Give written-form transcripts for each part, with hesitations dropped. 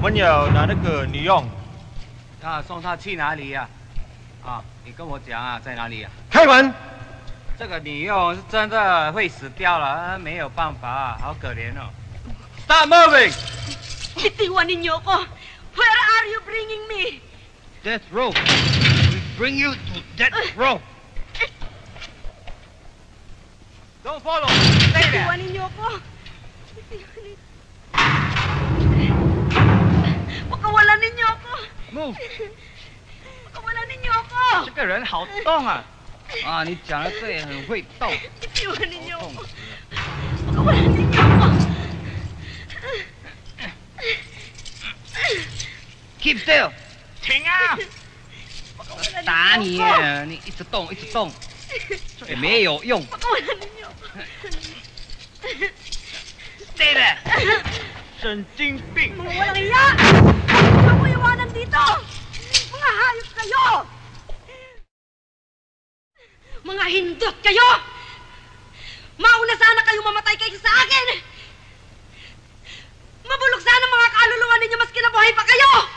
我们有拿那个女佣。送她去哪里呀？你跟我讲啊，在哪里啊？开门！这个女佣是真的会死掉了，没有办法，好可怜哦。Stop moving! Itiwan ninyo ko! Where are you bringing me? Death row. We bring you to death row. Don't follow. Stay there. Itiwan ninyo ko! Pakawalan ninyo ako! Move. Pakawalan ninyo ako! 这个人好动啊！你讲的对，很会动。Itiwan ninyo ako! Pakawalan ninyo ako! Keep still！ 停啊！打你！你一直动，一直动，也没有用。Pakawalan ninyo ako! Stay there！ 神经病！ Mga walang iya! Huwag mo iwanan dito! Mga hayop kayo! Mga hindot kayo! Mauna sana kayo mamatay kaysa sa akin! Mabulok sana mga kaluluwa ninyo mas kinabuhay pa kayo!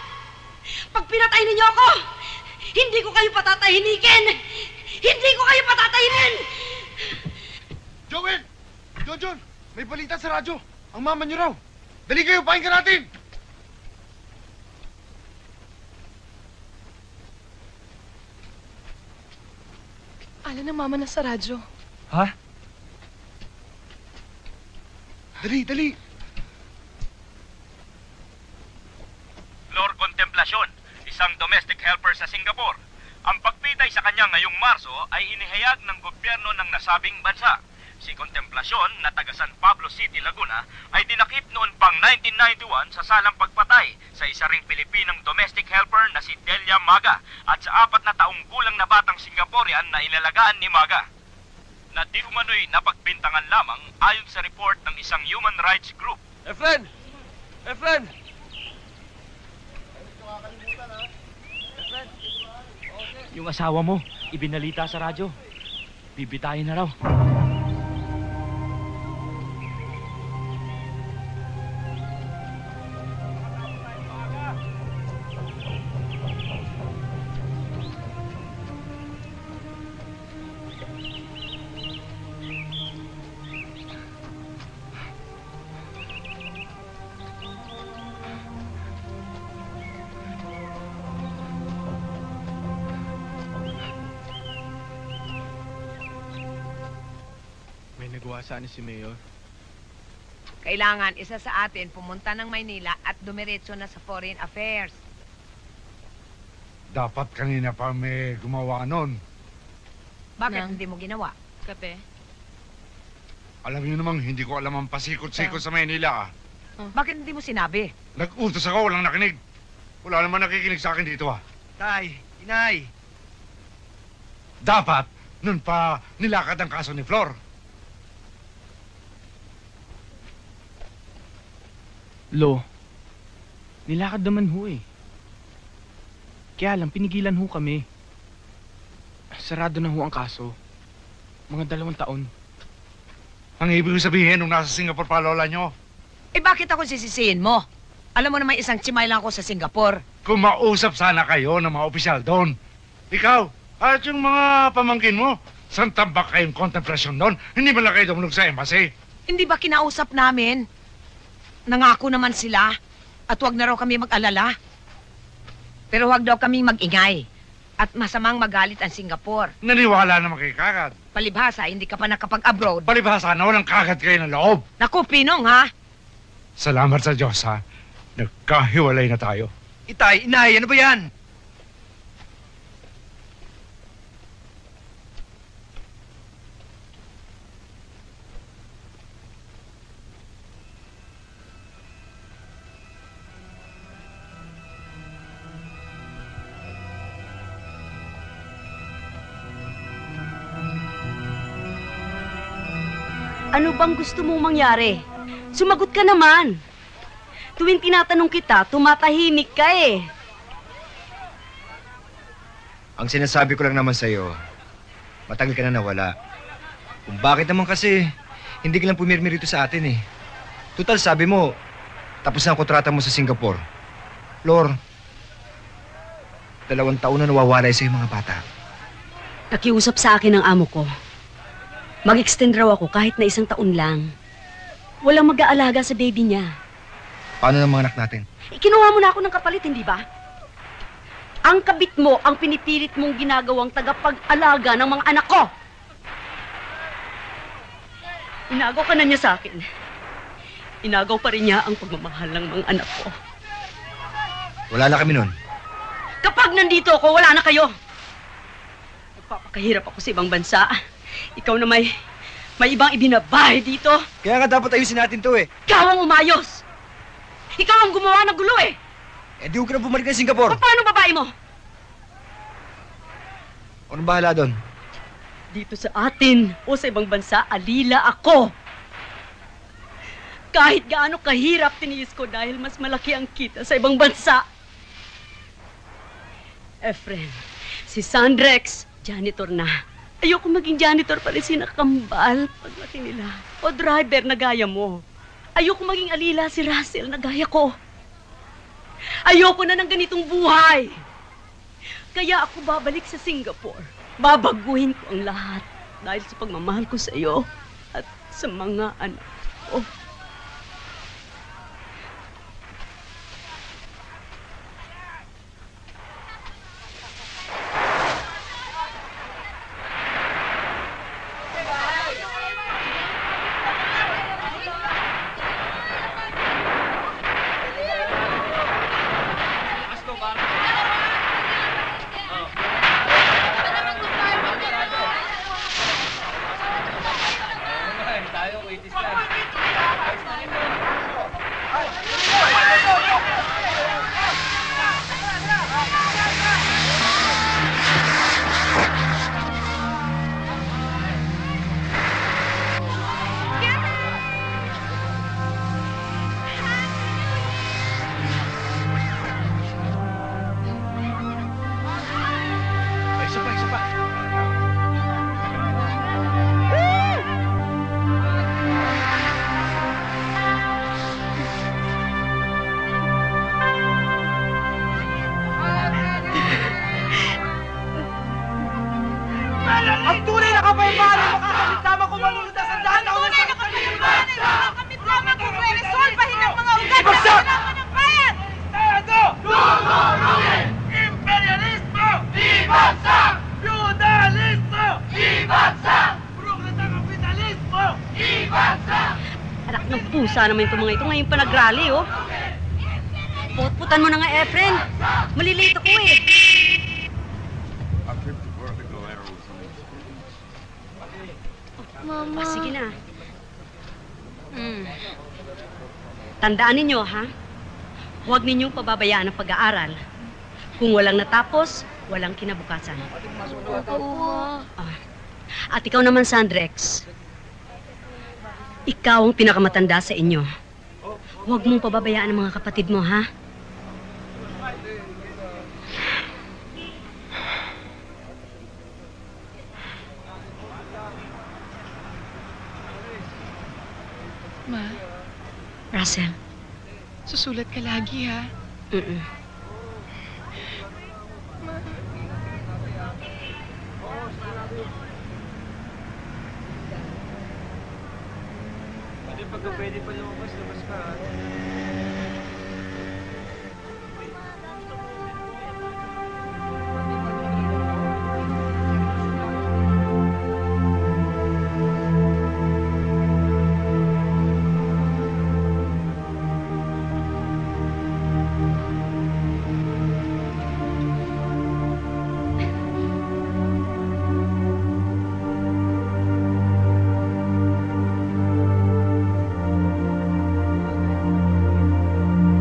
Pag pinatay ninyo ako, hindi ko kayo patatahinikin! Hindi ko kayo patatahinin! Joel! John! May balita sa radyo! Ang mama niyo raw! Dali kayo, pakinggan natin! Alan ng mama na sa radyo. Ha? Dali! Lord Contemplacion, isang domestic helper sa Singapore. Ang pagpitay sa kanya ngayong Marso ay inihayag ng gobyerno ng nasabing bansa. Si Contemplacion na taga San Pablo City, Laguna ay dinakip noon pang 1991 sa salang pagpatay sa isa ring Pilipinong domestic helper na si Delia Maga at sa 4 na taong gulang na batang Singaporean na inalagaan ni Maga. Na di umano'y napagbintangan lamang ayon sa report ng isang human rights group. Efren! Yung asawa mo, ibinalita sa radyo. Bibitayin na raw. Nagawa saan si Mayor? Kailangan isa sa atin pumunta ng Maynila at dumiretso na sa Foreign Affairs. Dapat kanina pa may gumawa nun. Bakit hindi mo ginawa? Kape? Alam niyo namang hindi ko alam ang pasikot-sikot sa Maynila. Bakit hindi mo sinabi? Nag-utos ako, walang nakinig. Wala naman nakikinig sa akin dito Tay, inay. Dapat, nun pa nilakad ang kaso ni Flor. Lo, nilakad naman ho eh. Kaya lang, pinigilan ho kami. Sarado na ho ang kaso. Mga 2 taon. Ang ibig sabihin nung nasa Singapore pa lola nyo, Bakit ako sisisihin mo? Alam mo naman isang tsimay lang ako sa Singapore. kung mausap sana kayo ng mga opisyal doon. Ikaw at yung mga pamangkin mo, saan tambak kayong kontemplasyon doon? Hindi ba lang kayo dumulog sa embassy? Hindi ba kinausap namin? Nangako naman sila at huwag na raw kami mag-alala. Pero huwag daw kaming mag-ingay at masamang magalit ang Singapore. Naniwala naman kay Kagad. Palibhasa, hindi ka pa nakapag-abroad. Palibhasa na walang Kagad kayo ng loob. Naku, Pinong, ha? Salamat sa Diyos, ha? Nagkahiwalay na tayo. Itay, inay, ano ba yan? Ano bang gusto mong mangyari? Sumagot ka naman. Tuwing tinatanong kita, tumatahimik ka eh. Ang sinasabi ko lang naman sa'yo, matagal ka na nawala. Kung bakit naman kasi, hindi ka lang pumirmi rito sa atin eh. Total, sabi mo, tapos na ang kontrata mo sa Singapore. Lor, 2 taon na nawawalay sa mga bata. Nakiusap sa akin ang amo ko. Mag-extend raw ako kahit na 1 taon lang. Walang mag-aalaga sa baby niya. Paano ng mga anak natin? Kinuha mo na ako ng kapalit, hindi ba? Ang kabit mo ang pinipilit mong ginagawang tagapag-alaga ng mga anak ko. Inagaw ka na niya sa akin. Inagaw pa rin niya ang pagmamahal ng mga anak ko. Wala na kami nun. Kapag nandito ako, wala na kayo. Nagpapakahirap ako sa ibang bansa. Ikaw na may ibang ibinabahay dito. Kaya nga dapat ayusin natin to eh. Ikaw ang umayos. Ikaw ang gumawa ng gulo eh. Eh di ko na bumalik ng Singapore. Paano babae mo? Anong bahala doon? Dito sa atin o sa ibang bansa, alila ako. Kahit gaano kahirap tiniis ko dahil mas malaki ang kita sa ibang bansa. Efren, si Sandrex, janitor na. Ayoko maging janitor pa rin sinakambal paglaki nila. O driver na gaya mo. Ayoko maging alila si Russell na gaya ko. Ayoko na ng ganitong buhay. Kaya ako babalik sa Singapore. Babaguhin ko ang lahat dahil sa pagmamahal ko sa iyo at sa mga anak ko. Isa pa. Ang tunay na kapayapaan ay makakamit lamang kung manunod sa daan na unang Tunay na kapayapaan ay makakamit lamang kung re-resolvahin ang mga ugat na Ibagsak! kailangan ng bayan! Estado! Luluruin! Imperialismo! Ibagsak! Feudalismo! Ibagsak! Progres ng kapitalismo! Ibagsak! Anak ng pusa naman itong mga ito. Ngayon pa nag-rally, oh. Putputan mo na nga, Efren. Malilate ako eh. Mama. Sige na. Tandaan ninyo, ha? Huwag ninyong pababayaan ang pag-aaral. Kung walang natapos, walang kinabukasan. Oo. At ikaw naman, Sandrex. Ikaw ang pinakamatanda sa inyo. Huwag mong pababayaan ang mga kapatid mo, ha? Ma, Russell. susulat ka lagi, ha? Mm-mm. Pagka pwede pa lumabas ka.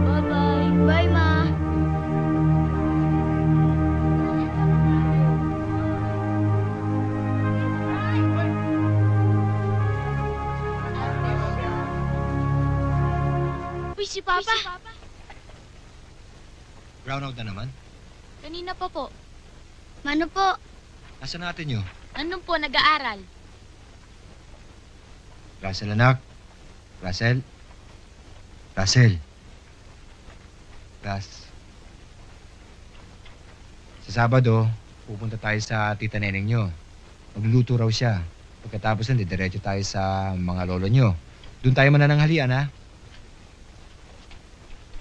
Bye-bye. Bye, Ma. Uy, si Papa. Brownout na naman. Kanina pa po. Mano po? Nasaan natin yun? Anong po, nag-aaral? Russell, anak. Russell. Russell. Sa Sabado, pupunta tayo sa tita neneng nyo. Magluluto raw siya. Pagkatapos nun, diretso tayo sa mga lolo nyo. Doon tayo manananghalian, ha?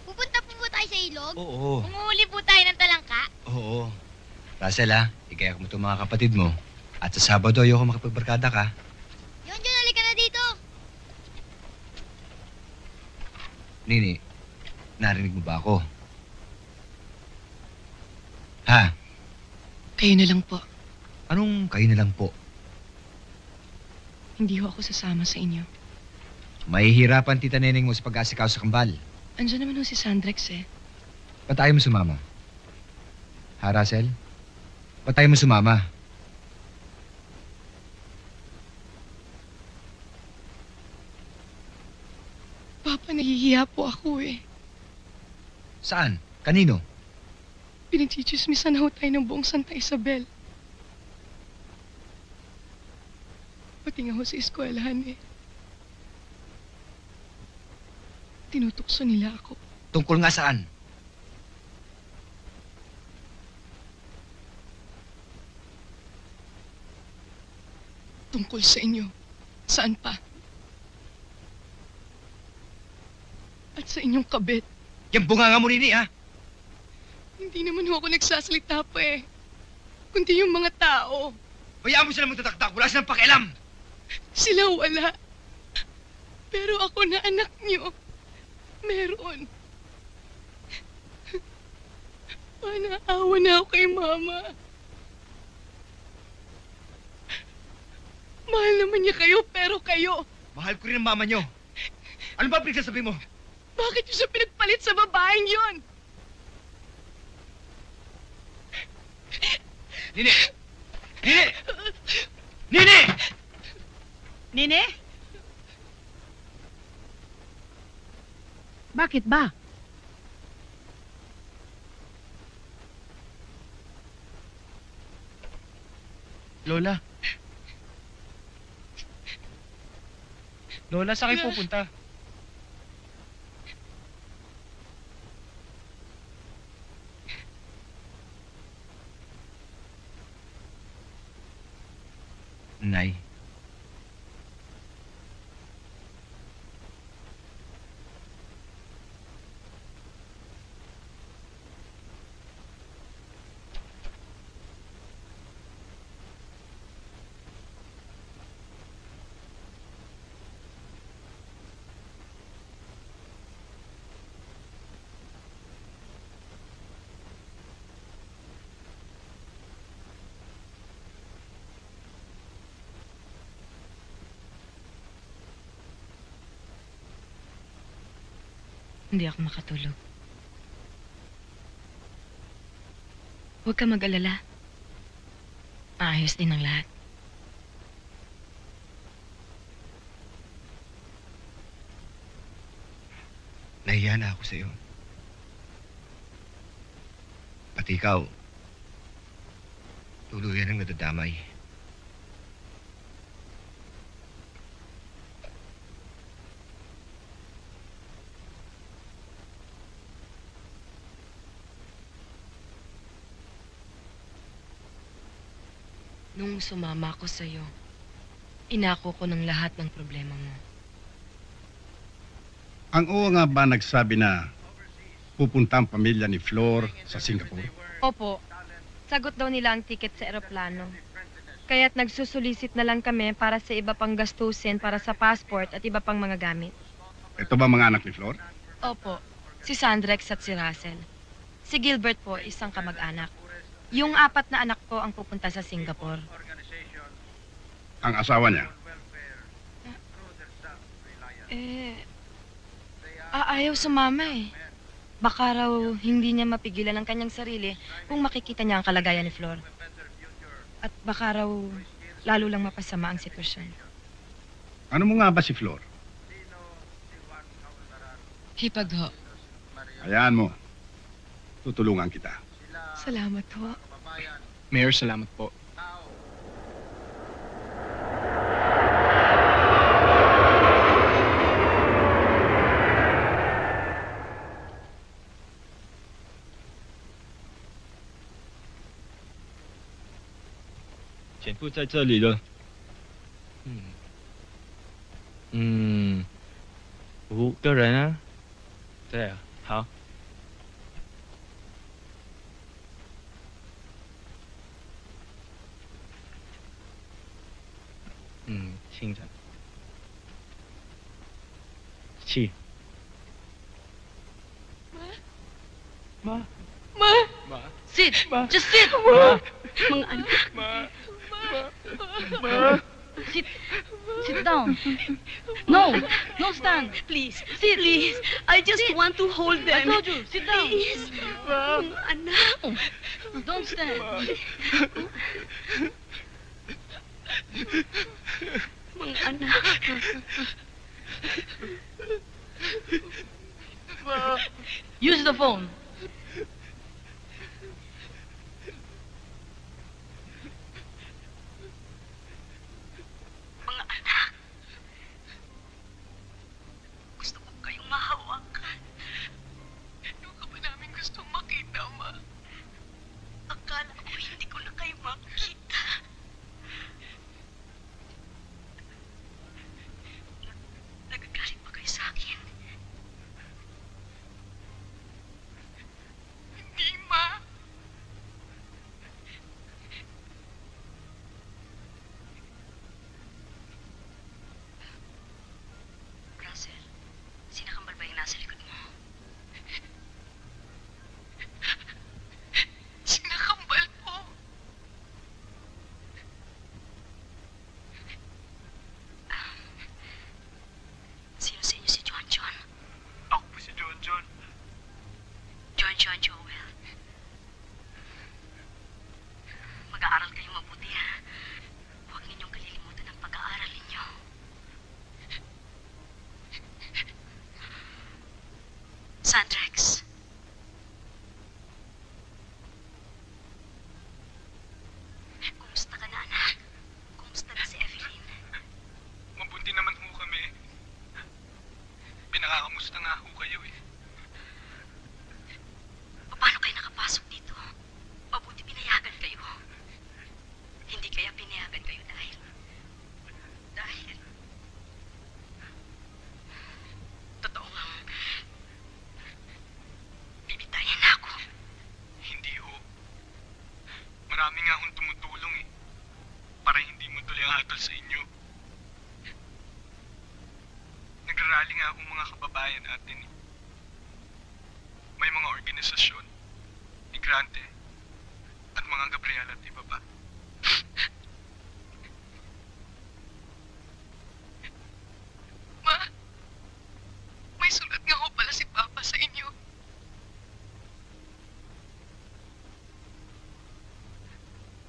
Pupunta po tayo sa ilog? Oo. Umuuli po tayo ng talangka? Oo. Russell, ha? Igayak mo itong mga kapatid mo. At sa Sabado, ayoko makipagbarkada ka. John, halika na dito! Nini, narinig mo ba ako? Ha? Kayo na lang po. Anong kayo na lang po? Hindi ho ako sasama sa inyo. Mahihirapan tita neneng mo sa pag-asikaw sa kambal. Andiyan naman ho si Sandrex eh. Ba't tayo mo sumama? Ha, Russell? Ba't tayo mo sumama? Papa, nahihiya po ako eh. Saan? Kanino? Pinagchichismisan na ho tayo ng buong Santa Isabel. Pati nga ho sa eskwelahan eh. Tinutukso nila ako. Tungkol nga saan? Tungkol sa inyo. Saan pa? At sa inyong kabit. Yan bunganga mo, Nini, ha? Hindi naman ho ako nagsasalita pa eh. Kundi yung mga tao. Hayaan mo sila magtataktak. Wala silang pakialam. Sila wala. Pero ako na anak niyo, meron. Panaawa na ako kay Mama. Mahal naman niya kayo, pero kayo. Mahal ko rin ang mama nyo. Ano ba pinagsasabi mo? Bakit niyo siya pinagpalit sa babaeng yon? Nini! Nini! Nini! Nene? Bakit ba? Lola. Lola, saan kayo pupunta? Nay. Hindi ako makatulog. Huwag ka mag-alala. Maayos din ang lahat. Nahiya na ako sa'yo. Pati ikaw, tuluyan ang nadadamay. Nung sumama ako sa'yo, inako ko ng lahat ng problema mo. Ang uwa nga ba nagsabi na pupunta ang pamilya ni Flor sa Singapore? Opo. Sagot daw nila ang ticket sa eroplano. Kaya't nagsusulisit na lang kami para sa iba pang gastusin para sa passport at iba pang mga gamit. Ito ba mga anak ni Flor? Opo. Si Sandrex at si Russell. Si Gilbert po, isang kamag-anak. Yung 4 na anak ko ang pupunta sa Singapore. Ang asawa niya? Ayaw sumama eh. Baka raw hindi niya mapigilan ang kanyang sarili kung makikita niya ang kalagayan ni Flor. At baka raw lalo lang mapasama ang sitwasyon. Ano mo nga ba si Flor? Hipag ho. Hayaan mo. Tutulungan kita. Salamat ho. Mayor, salamat po. 潜伏在这里了。5个人啊。对啊，好。清晨。气。Ma. Sit! Ma. Just sit! Ma. Mga anak. Sit. Sit down. No. No, stand. Please, Sit. please. I just want to hold them. I told you, sit down. Please. Mga anak. Don't stand. Mga anak. Use the phone. Mga anak. Gusto ko kayong mahawakan. Ano ka ba namin gustong makita, Ma? Akala ko hindi ko na kayo makita. Nagagalit ba kayo sa akin? Hindi, Ma. Russell, sinakambal ba yung nasa likod mo? Sinakambal po. Sino sa inyo si John John? Ako po si John John. John John Joel. Mag-aaral kayong mabuti, ha? Huwag ninyong kalilimutan ang pag-aaral ninyo. Sandrex. Kumusta ka na, anak? Kumusta na si Evelyn? Mabuti naman ho kami. Pinakakamusta nga ho kayo eh. Paano kayo nakapasok dito? Mabuti pinayagan kayo. Hindi kaya pinayagan kayo dahil... Totoo nga. Bibitayan na ako. Hindi ho. Marami nga akong tumutulong eh. Para hindi mo tuloy ang hatol sa inyo. Nagrarally nga akong mga kababayan natin eh. May mga organisasyon, migrante, at mga Gabriel at iba pa. Ma, may sulat nga ho pala si Papa sa inyo.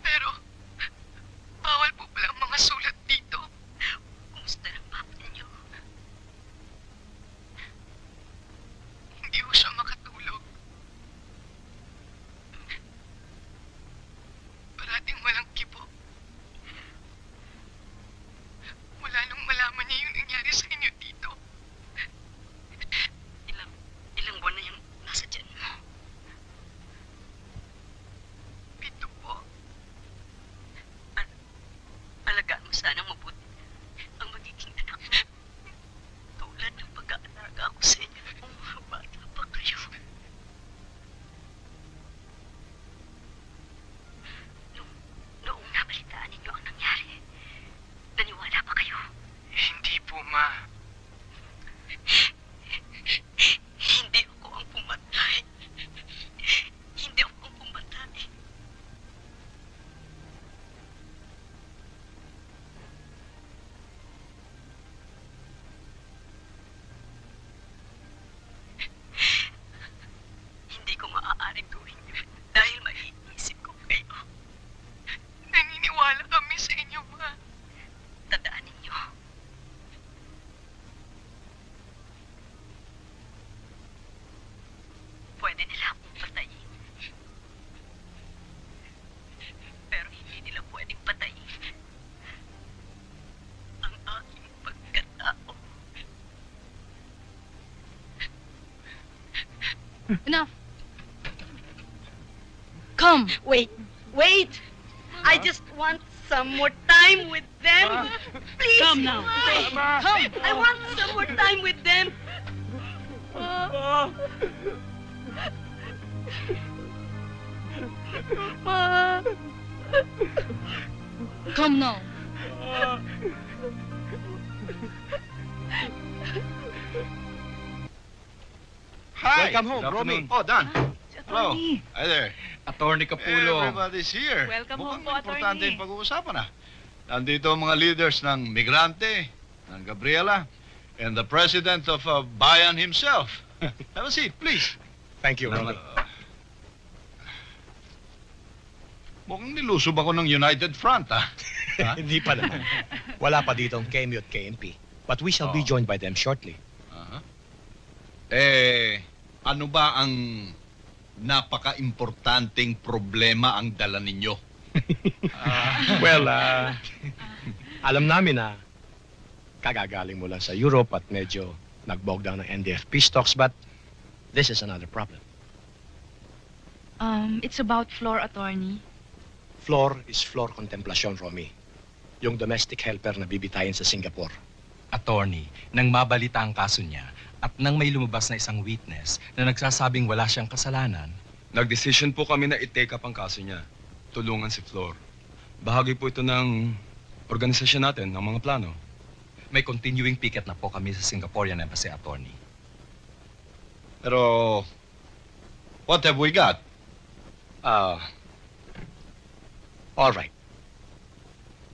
Pero, bawal po pala ang mga sulat dito. Kumusta ang papa ninyo? Hindi ho siya makatulog. Parating walang kibo. Wala nung malaman niya yung nangyari sa inyo dito. Ilang buwan na yung nasa dyan mo. 7 po. Alagaan mo sanang mabuti ang magiging anak mo. Tulad ng pag-aalaga ko sa inyo kung mga bata pa kayo. Noong nabalitaan ninyo ang nangyari, naniwala ba kayo? Hindi po, Ma. Hindi ako ang pumatay. Hindi ako ang pumatay. Hindi ko maaaring gawin yun dahil maiisip ko kayo. Naniniwala kami sa inyo, Ma. Tandaan ninyo. Pwede nila akong patayin. Pero hindi nila pwedeng patayin ang aking pagkatao. Enough. Come. Wait! I just want some more time with them. Please. Come now. Come. I want some more time with them. Come now. Hi. Welcome home, Good Romy. afternoon. Oh, Dan. Hello. Attorney. Hi there. Attorney Capulong. Everybody's here. Welcome home Mukhang po, importante attorney. yung pag-uusapan Nandito ang mga leaders ng Migrante, ng Gabriela, and the president of Bayan himself. Have a seat, please. Thank you, Romy. Mukhang nilusob ako ng United Front, ha? Hindi pa naman. Wala pa dito ang KMU at KNP. But we shall be joined by them shortly. Ano ba ang napaka-importanteng problema ang dala ninyo? Well, alam namin na kagagaling mo lang sa Europe at medyo nag-bog down ng NDFP stocks, but this is another problem. It's about floor, attorney. Floor is floor contemplation, Romy. Yung domestic helper na bibitayin sa Singapore. Attorney, nang mabalita ang kaso niya at nang may lumabas na isang witness na nagsasabing wala siyang kasalanan, nagdesisyon po kami na i-take up ang kaso niya. Tulungan si Flor. Bahagi po ito ng organisasyon natin, ng mga plano. may continuing picket na po kami sa Singaporean Embassy, attorney. Pero, what have we got? All right.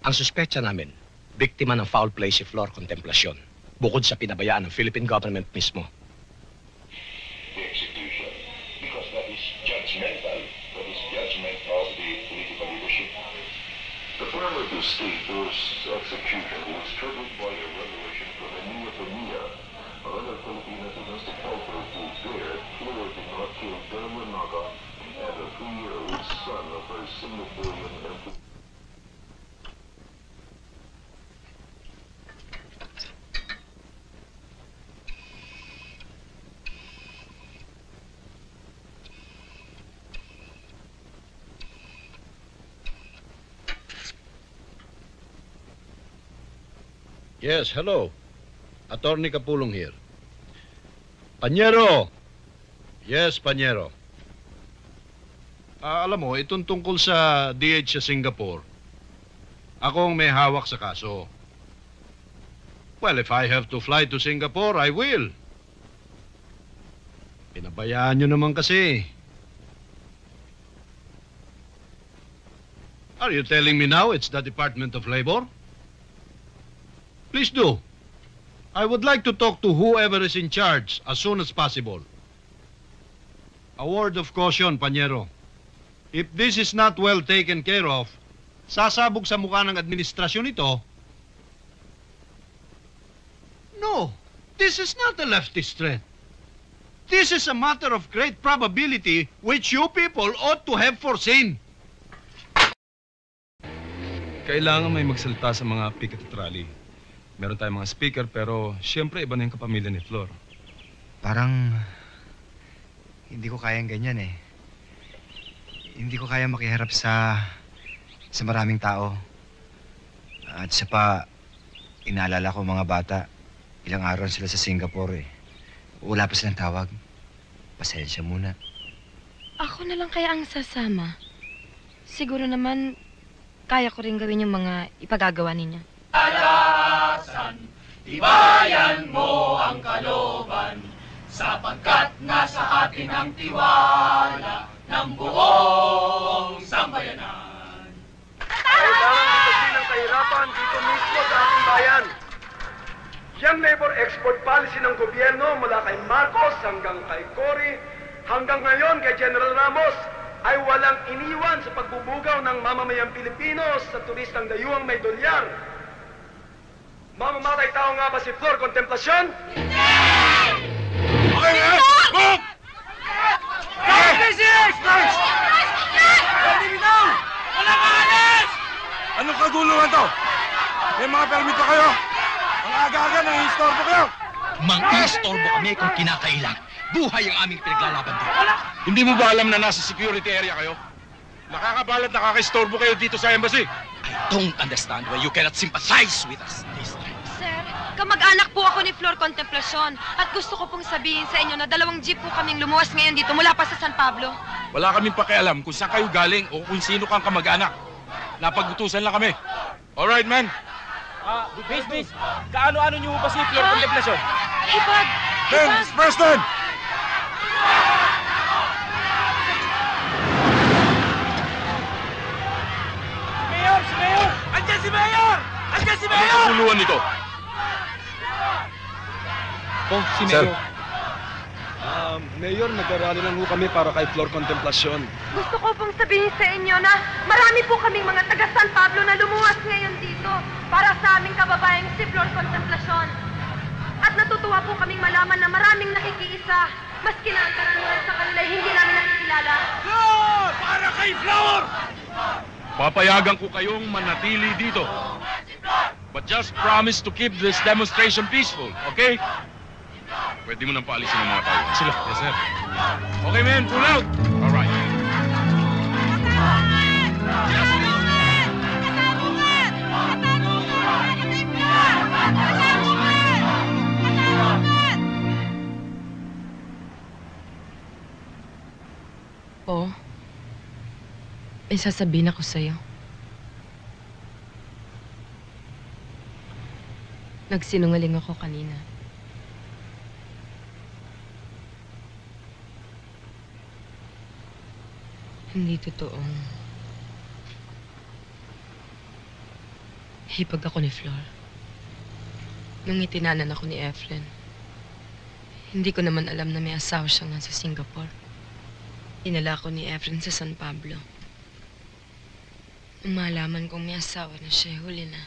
Ang suspetsa namin, biktima ng foul play si Flor Contemplacion, bukod sa pinabayaan ng Philippine government mismo. The execution, because that is judgmental, that is judgment of the political leadership. The former to state whose execution was triggered by a revelation from a Nia Pania, another Filipino domestic helper who dared Flor did not kill Derma Naga and a 3-year-old son of her Singaporean employee. Yes, hello. Attorney Capulong here. Panyero! Yes, Panyero. Alam mo, itong tungkol sa DH sa Singapore, ako ang may hawak sa kaso. Well, if I have to fly to Singapore, I will. Pinabayaan nyo naman kasi. Are you telling me now it's the Department of Labor? Please do. I would like to talk to whoever is in charge as soon as possible. A word of caution, Panyero. If this is not well taken care of, sasabog sa mukha ng administrasyon ito. No, this is not a leftist threat. This is a matter of great probability which you people ought to have foreseen. Kailangan may magsalita sa mga picket at rally. Meron tayong mga speaker, pero siyempre iba na yung kapamilya ni Flor. Parang hindi ko kayang ganyan eh. Hindi ko kaya makiharap sa maraming tao. At sa pa, inaalala ko mga bata, ilang araw sila sa Singapore eh. Wala pa silang tawag. Pasensya muna. Ako na lang kaya ang sasama. Siguro naman, kaya ko rin gawin yung mga ipagagawa ninyo. Alasan, tibayan mo ang kalooban, sapagkat nasa atin ang tiwala ng buong sambayanan. Kailangan itasin ang kahirapan dito mismo sa ating bayan. Yang labor export policy ng gobyerno mula kay Marcos hanggang kay Cory, hanggang ngayon kay General Ramos, ay walang iniwan sa pagbubugaw ng mamamayang Pilipino sa turistang dayuhang may dolyar. Mamamatay tao nga ba si Flor Contemplacion? Hindi! Okay na! Move! Walang alis! Anong kaguluhan to? May mga permit pa kayo? Ang aga-aga nang istorbo kayo? Mang-istorbo kami kung kinakailan. Buhay ang aming pinaglalaban dito. Hindi mo ba alam na nasa security area kayo? Nakakabalat, nakaka-istorbo kayo dito sa embassy. Ay, don't understand why you cannot sympathize with us this time. Sir, kamag-anak po ako ni Flor Contemplacion at gusto ko pong sabihin sa inyo na 2 jeep po kaming lumuwas ngayon dito mula pa sa San Pablo. Wala kaming pakialam kung saan kayo galing o kung sino kang kamag-anak. Napag-utusan lang kami. Alright, man. Miss, kaano-ano niyo ba si Flor Contemplacion? Hipag! Miss Preston! Si Mayor! Andiyan si Mayor! Andiyan si Mayor! Ano puluhan nito? Oh, si Sir. Mayor. Mayor, nag-arali lang ho kami para kay Flor Contemplacion. Gusto ko pong sabihin sa inyo na marami po kaming mga taga San Pablo na lumuwas ngayon dito para sa aming kababayang si Flor Contemplacion. At natutuwa po kaming malaman na maraming nakikiisa, maski na ang karamihan sa kanila ay hindi namin nakikilala. Flor! Para kay Flor! Papayagan ko kayong manatili dito. But just promise to keep this demonstration peaceful, okay? Pwede mo nang paalisin ang mga tao. Sila. Yes, sir. Okay, men. Pull out! All right. Po, may sasabihin ako sa'yo. Nagsinungaling ako kanina. Hindi totoong hipag ako ni Flor. Nung itinanan ako ni Efren, hindi ko naman alam na may asawa siya nga sa Singapore. Inala ko ni Efren sa San Pablo. Nung malaman kong may asawa na siya, huli na.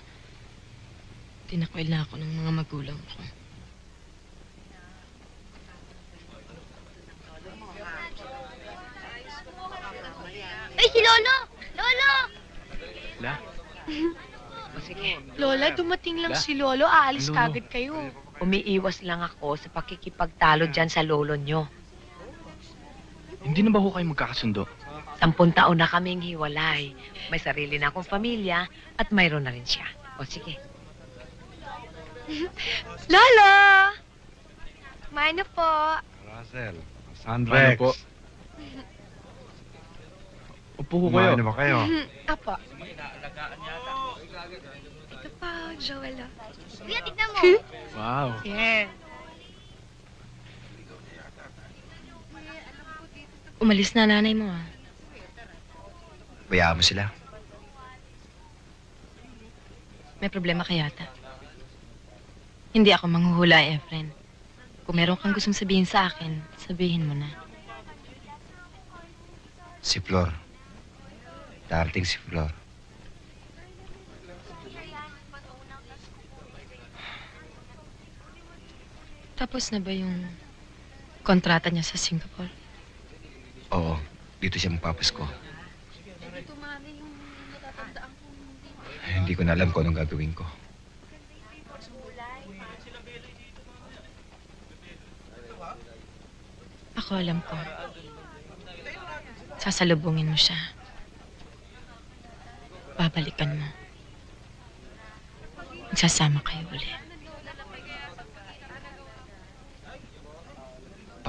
Tinakwil na ako ng mga magulang ko. Ay, si Lolo! Lolo! La? Lola, dumating lang si Lolo. Aalis kagad kayo. Umiiwas lang ako sa pakikipagtalo dyan sa lolo nyo. Hindi na ba ho kayo magkakasundo? 10 taon na kaming hiwalay. May sarili na akong pamilya at mayroon na rin siya. O sige. Lolo! Kumain na po. Russell, Sandrex. Po. Upo ko kayo. Kumain na ba kayo? Apo. Ito pa, Joel. Kuya, tignan mo. Wow. Yes. Umalis na nanay mo, ah. Bayaan mo sila. May problema ka yata. Hindi ako manghuhula, Efren. Kung meron kang gustong sabihin sa akin, sabihin mo na. Si Flor. Darating si Flor. Tapos na ba yung kontrata niya sa Singapore? Oo, dito siya magpapasko. Hindi ko na alam kung anong gagawin ko. Ako alam ko. Sasalubungin mo siya. Babalikan mo. Magsasama kayo ulit.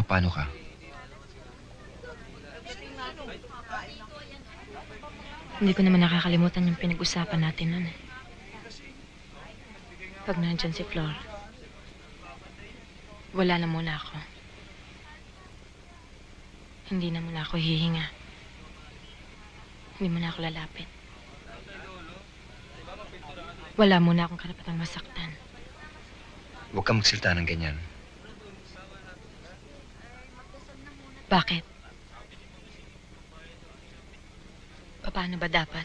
Paano ka? Hindi ko naman nakakalimutan yung pinag-usapan natin noon. Pag nandyan si Flor, wala na muna ako. Hindi na muna ako hihinga. Hindi muna ako lalapit. Wala muna akong karapatang masaktan. Huwag kang magsalita ng ganyan. Bakit? Paano ba dapat?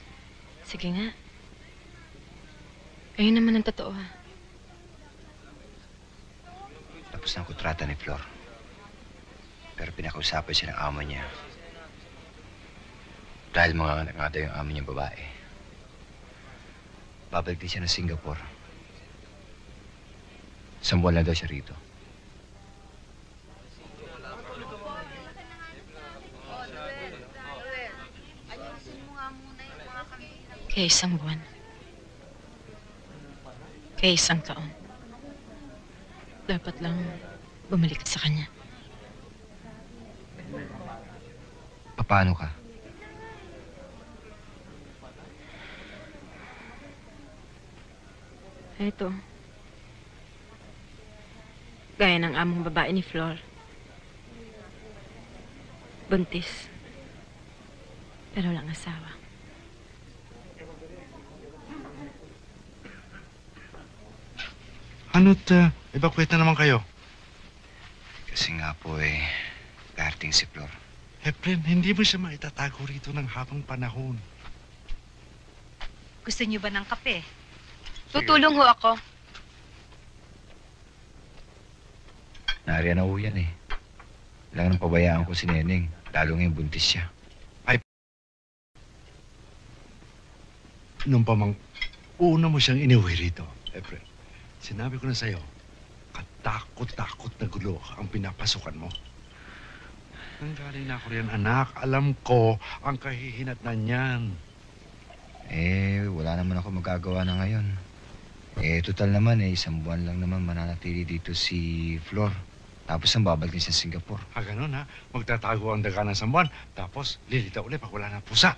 Sige nga. Ayun naman ang totoo, ha? Tapos na ang kontrata ni Flor. Pero pinakausapan siya ng amo niya. Dahil mga anak nga daw yung amo niyang babae. Babalik din siya ng Singapore. 1 buwan lang daw siya rito. Kaya 1 buwan. Kaya isang taon. Dapat lang bumalik ka sa kanya. Paano ka? Eto. Gaya ng among babae ni Flor. Buntis. Pero walang asawa. Ano't evacuate na naman kayo? Kasi nga po darating si Flor. Efren, hindi mo siya maitatago rito ng habang panahon. Gusto niyo ba ng kape? Tutulong ho ako. Nariyan na ho yan Kailangan pabayaan ko si Neneng. Lalo ngayong buntis siya. Nung una mo siyang iniwi rito, Efren, sinabi ko na sa'yo, katakot-takot na gulo ang pinapasukan mo. Nanggaling na ako riyan, anak. Alam ko ang kahihinatnan niyan. Wala naman ako magagawa na ngayon. Total naman isang buwan lang naman mananatili dito si Flor. Tapos ang babalik din sa Singapore. Ganun ha? Magtatago ang daga ng sambuan, tapos lilita ulit pag wala na pusa.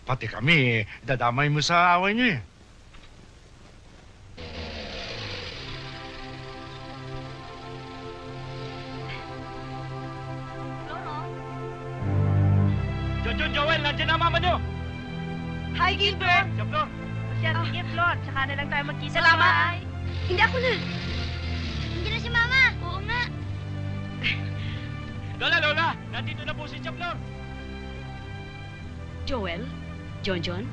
Pati kami, dadamay mo sa away niyo John, Joel, nandiyan na mama niyo! Hi, Gilbert! Siya, Flor! Siya, sige, Flor. Tsaka na lang tayo magkita. Salamat. Bye. Hindi ako na. Hindi na si Mama. Oo nga. Lola! Nandito na po si Siya, Flor! Joel? John?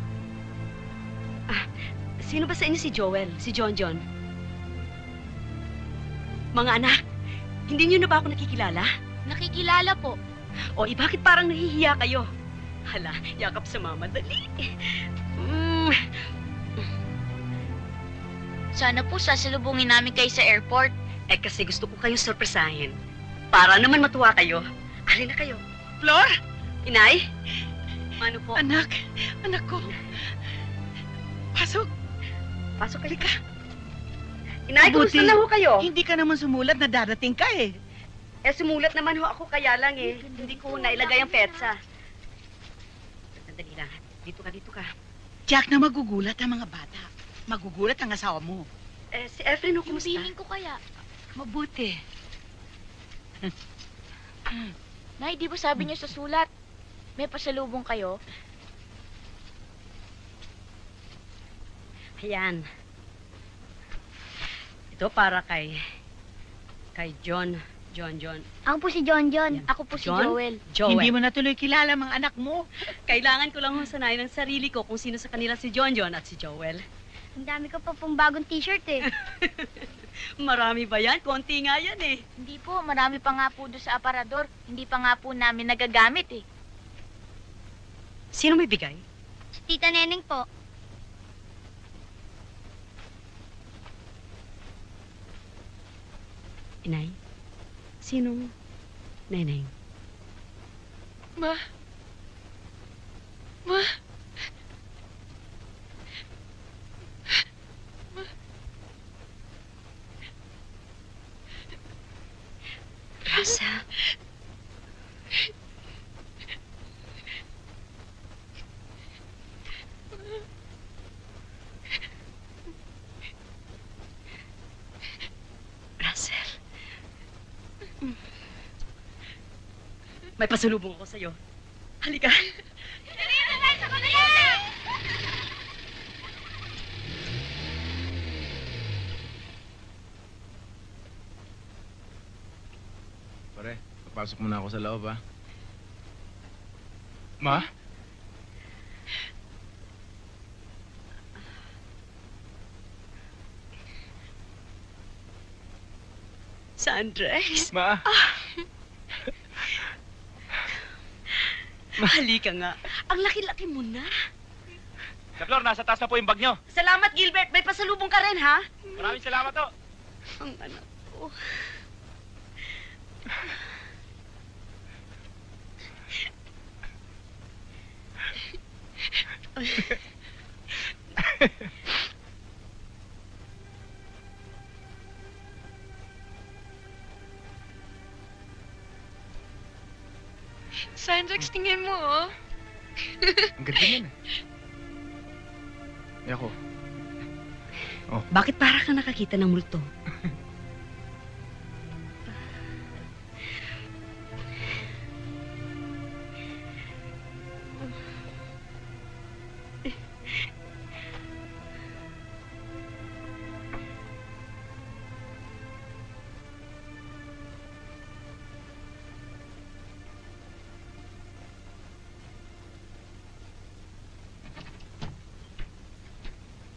Sino ba sa inyo si Joel? Si John? Mga anak, hindi niyo na ba ako nakikilala? Nakikilala po. O, bakit parang nahihiya kayo? Hala, yakap sa mama, dali. Sana po sasalubungin namin kayo sa airport. Kasi gusto ko kayong sorpresahin. Para naman matuwa kayo. Halina kayo. Flor? Inay? Ano po? Anak ko. Pasok kayo ka. Inay, kumusta na ho kayo? Hindi ka naman sumulat na darating ka Sumulat naman ho ako kaya lang Hindi ko nailagay ang petsa. Sandali lang. Dito ka. Jack, na magugulat ang mga bata. Magugulat ang asawa mo. Si Efren ho, kumusta? Feeling ko kaya. Mabuti. Nay, di ba sabi niyo sa sulat, may pasalubong kayo? Ayan. Ito para kay John. Ako po si John. Ako po si Joel. Hindi mo na tuloy kilala mga anak mo. Kailangan ko lang sanayin ng sarili ko kung sino sa kanila si John at si Joel. Ang dami ko pa pong bagong t-shirt Marami ba yan? Konti nga yan Hindi po, marami pa nga po doon sa aparador. Hindi pa nga po namin nagagamit Sino may bigay? Si Tita Neneng po. Inay? Sinong Neneng? Ma? Rosa? Russell? May pasalubong ako sa'yo. Halika. Pare, papasok muna ako sa loob, ha? Ma? Andres? Ma? Halika nga. Ang laki-laki mo na. Siya, Flor, nasa taas na po yung bag niyo. Salamat, Gilbert. May pasalubong ka rin, ha? Maraming salamat ho. Ang anak ko. Sandrex, tingin mo, oh. Ang ganda yan eh. Ay ako. Oh. Bakit para kang nakakita ng multo?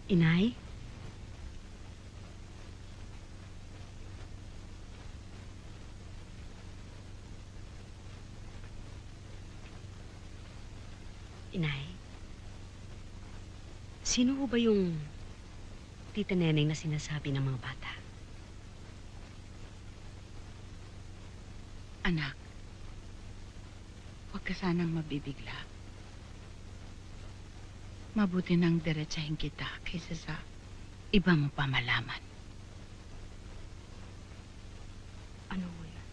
Inay? Inay? Sino ho ba yung Tita Neneng na sinasabi ng mga bata? Anak, huwag ka sanang mabibigla. Mabuti nang diretsahin kita kaysa sa iba mo pa malaman. Ano mo yan?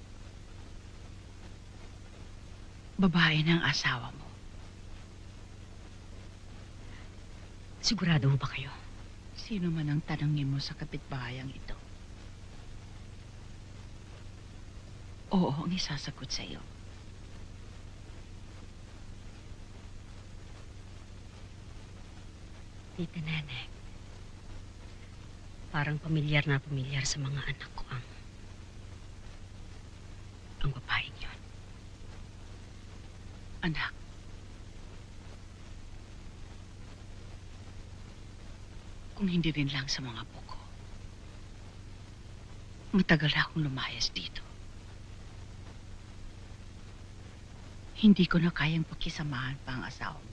Babae ng asawa mo. Sigurado ho ba kayo? Sino man ang tanongin mo sa kapitbahayang ito? Oo, ang isasagot sa iyo. Tita Neneng, parang pamilyar na pamilyar sa mga anak ko ang babaeng yun. Anak, kung hindi rin lang sa mga buko, matagal na akong lumayas dito. Hindi ko na kayang pakisamahan pa ang asawa mo.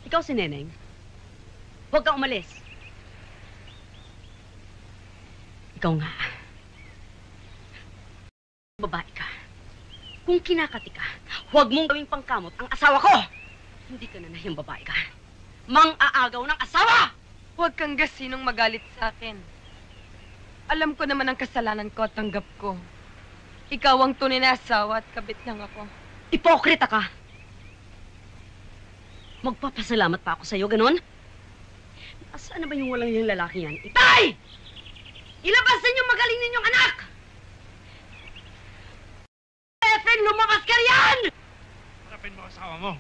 Ikaw si Neneng. Huwag kang umalis. Ikaw nga. Babae ka. Kung kinakati ka, huwag mong gawing pangkamot ang asawa ko. Hindi ka na nahiyang babae ka. Mang-aagaw ng asawa! Huwag kang gasinong magalit sa akin. Alam ko naman ang kasalanan ko at tanggap ko. Ikaw ang tunay na asawa at kabit lang ako. Ipokrita ka! Magpapasalamat pa ako sa'yo, ganon? Asaan na ba yung walang yung lalaki yan? Itay! Ilabas na yung magaling ninyong anak! Efren, lumabas ka riyan! Harapin mo asawa mo.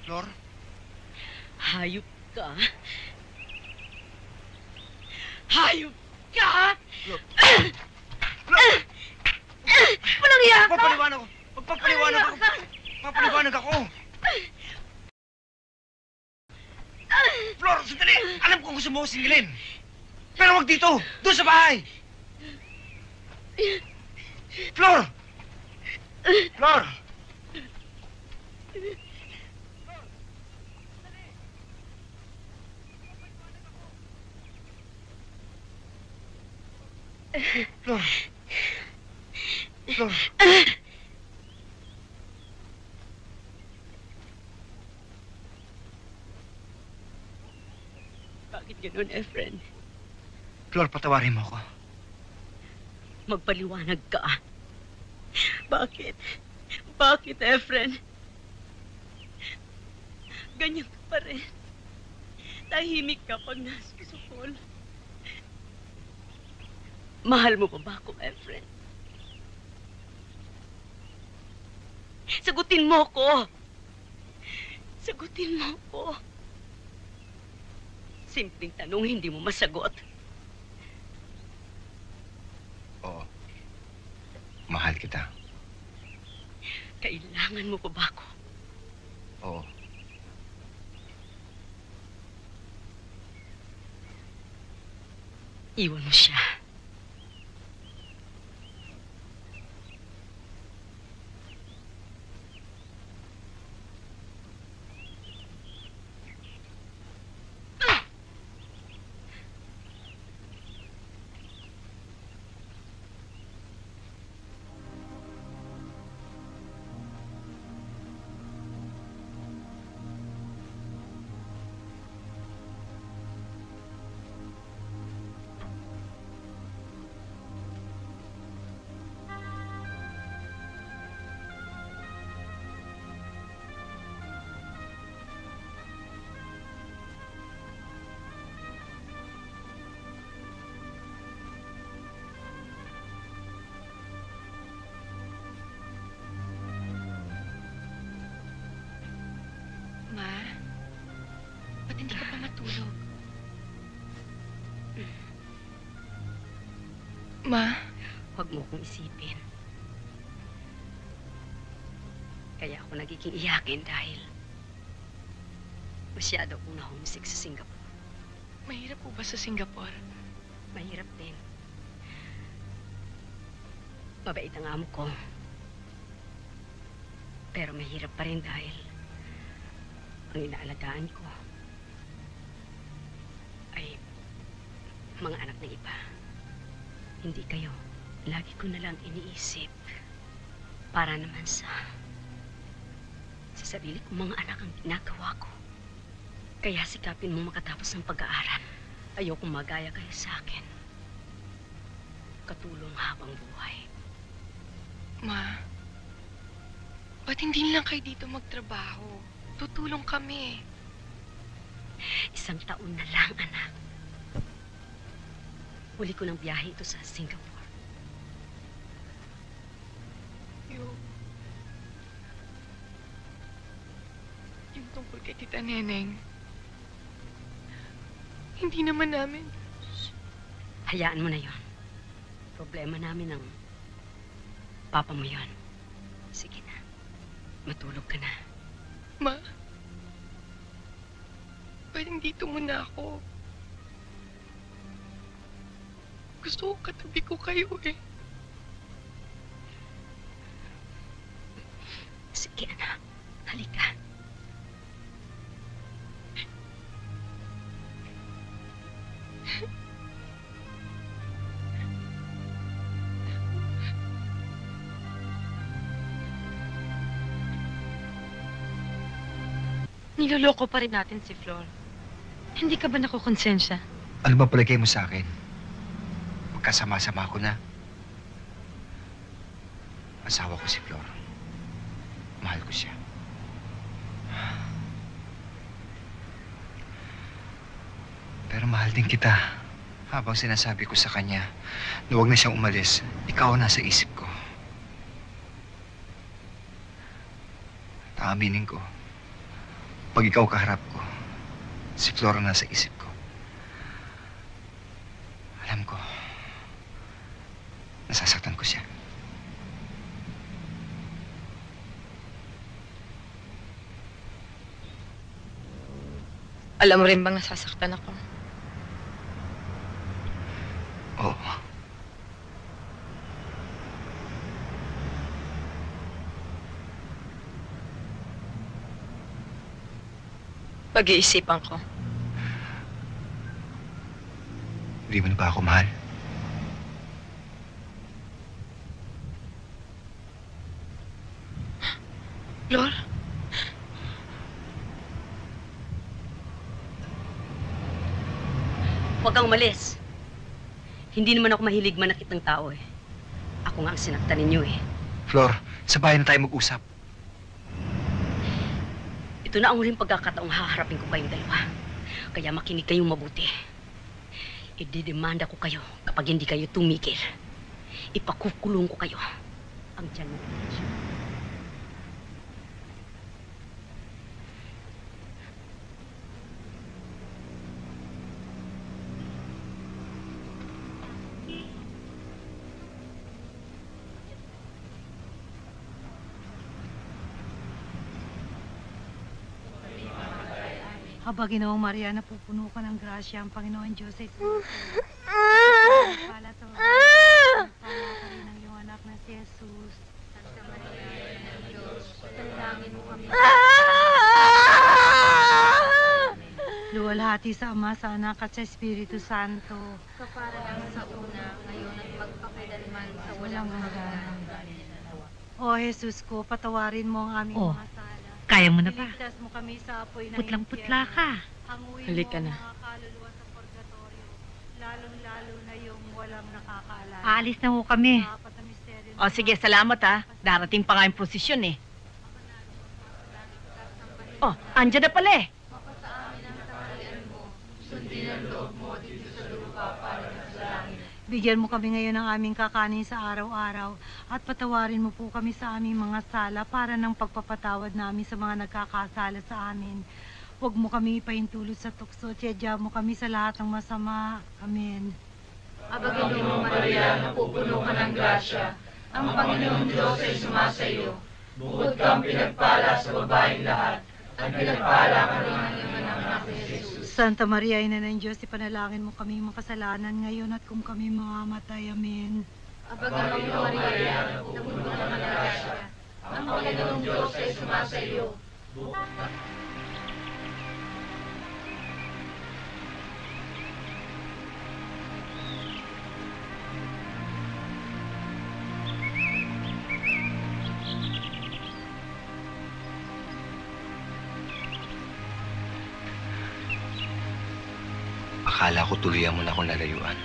Flor? Hayop ka. Hayop ka! Flor! Walang iya ka! Magpapaliwanag ako! Magpapaliwanag ako! Magpapaliwanag ako! Flor, sandali! Alam kong gusto mo singilin. Pero wag dito! Doon sa bahay! Flor! Flor! Flor! Flor! Bakit ganun, Efren? Flor, patawarin mo ako. Magpaliwanag ka. Bakit? Bakit, Efren? Ganyan ka pa rin. Tahimik ka pag nasa kusukol. Mahal mo pa ba ako, Efren? Sagutin mo ko! Sagutin mo ko! Simpleng tanong, hindi mo masagot. Oo. Mahal kita. Kailangan mo pa ba ako? Oo. Iwan mo siya. Ma, ba't hindi ka pa matulog? Ma? Huwag mo kong isipin. Kaya ako nagiging iyakin dahil masyado akong na-homesick sa Singapore. Mahirap po ba sa Singapore? Mahirap din. Mabait ang amo ko. Pero mahirap pa rin dahil ang inaalagaan ko ay mga anak ng iba. Hindi kayo. Lagi ko na lang iniisip para naman sa sarili kong mga anak ang ginagawa ko. Kaya sikapin mo makatapos ng pag-aaral. Ayokong magaya kayo sa akin. Katulong habang buhay. Ma, ba't hindi lang kayo dito magtrabaho? Tutulong kami. 1 taon na lang, anak. Huli ko ng biyahe ito sa Singapore. Yung tungkol kay Tita Neneng. Hindi naman namin. Hayaan mo na yon. Problema namin ng papa mo yon. Sige na. Matulog ka na. Ma, pwedeng dito muna ako. Gusto ko katabi ko kayo eh. Sige, anak. Halika. Niloloko pa rin natin si Flor. Hindi ka ba nakukonsensya? Ano ba palagay mo sa akin? Magkasama-sama ko na. Asawa ko si Flor. Mahal ko siya. Pero mahal din kita. Habang sinasabi ko sa kanya na huwag na siyang umalis, ikaw ang nasa isip ko. Aaminin ko, pag ikaw kaharap ko, si Flor ang nasa isip ko. Alam ko, nasasaktan ko siya. Alam mo rin bang nasasaktan ako? Oo. Pag-iisipan ko. Hindi mo na ba ako mahal? Flor? Huwag kang umalis. Hindi naman ako mahilig manakit ng tao eh. Ako nga ang sinaktan ninyo eh. Flor, sa bahay na tayo mag-usap. Ito na ang huling pagkakataong haharapin ko kayong dalawa. Kaya makinig kayong mabuti. Ididemanda ko kayo kapag hindi kayo tumigil. Ipakukulong ko kayo. Ang tiyan mo. Aba, Ginoong Maria, napupuno ka ng grasya ang Panginoon Diyos ay pala sa babae. Pala ka rin ang iyong anak na si Jesus. Santa Maria, ng Diyos, panalangin mo kami. Luwalhati sa Ama, sa Anak at sa Espiritu Santo. Kapara lang sa una, ngayon at magpakailanman sa walang hanggan. O Jesus ko, patawarin mo ang aming mga sala. Kaya mo na ba? Iligtas mo kami sa apoy ng Putlang-putla ka. Hanguin Halika mo na. ang mga kaluluwa sa purgatorio, lalong-lalo na yung walang nakakaalala. Aalis na ho kami. O sige, salamat Darating pa nga yung prosesyon eh. Oh, andyan na pala eh. Sundin ang loob mo dito sa lupa para sa langit. Bigyan mo kami ngayon ng aming kakanin sa araw-araw at patawarin mo po kami sa aming mga sala para ng pagpapatawad namin sa mga nagkakasala sa amin. Huwag mo kami ipahintulot sa tukso, tiyadya mo kami sa lahat ng masama. Amen. Aba, Ginoong Maria, napupuno ka ng grasya. Ang Panginoong Diyos ay sumasayo. Bukod kang pinagpala sa babaeng lahat, at pinagpala ka rin ng iyong anak na Jesus. Santa Maria, Ina ng Diyos, ipanalangin mo kami makasalanan ngayon at kung kami mamamatay. Amen. Aba, Ginoong Maria, napupuno ka ng grasya. Ang Panginoong Diyos ay sumasayo. Akala ko tuluyan mo na akong lalayuan.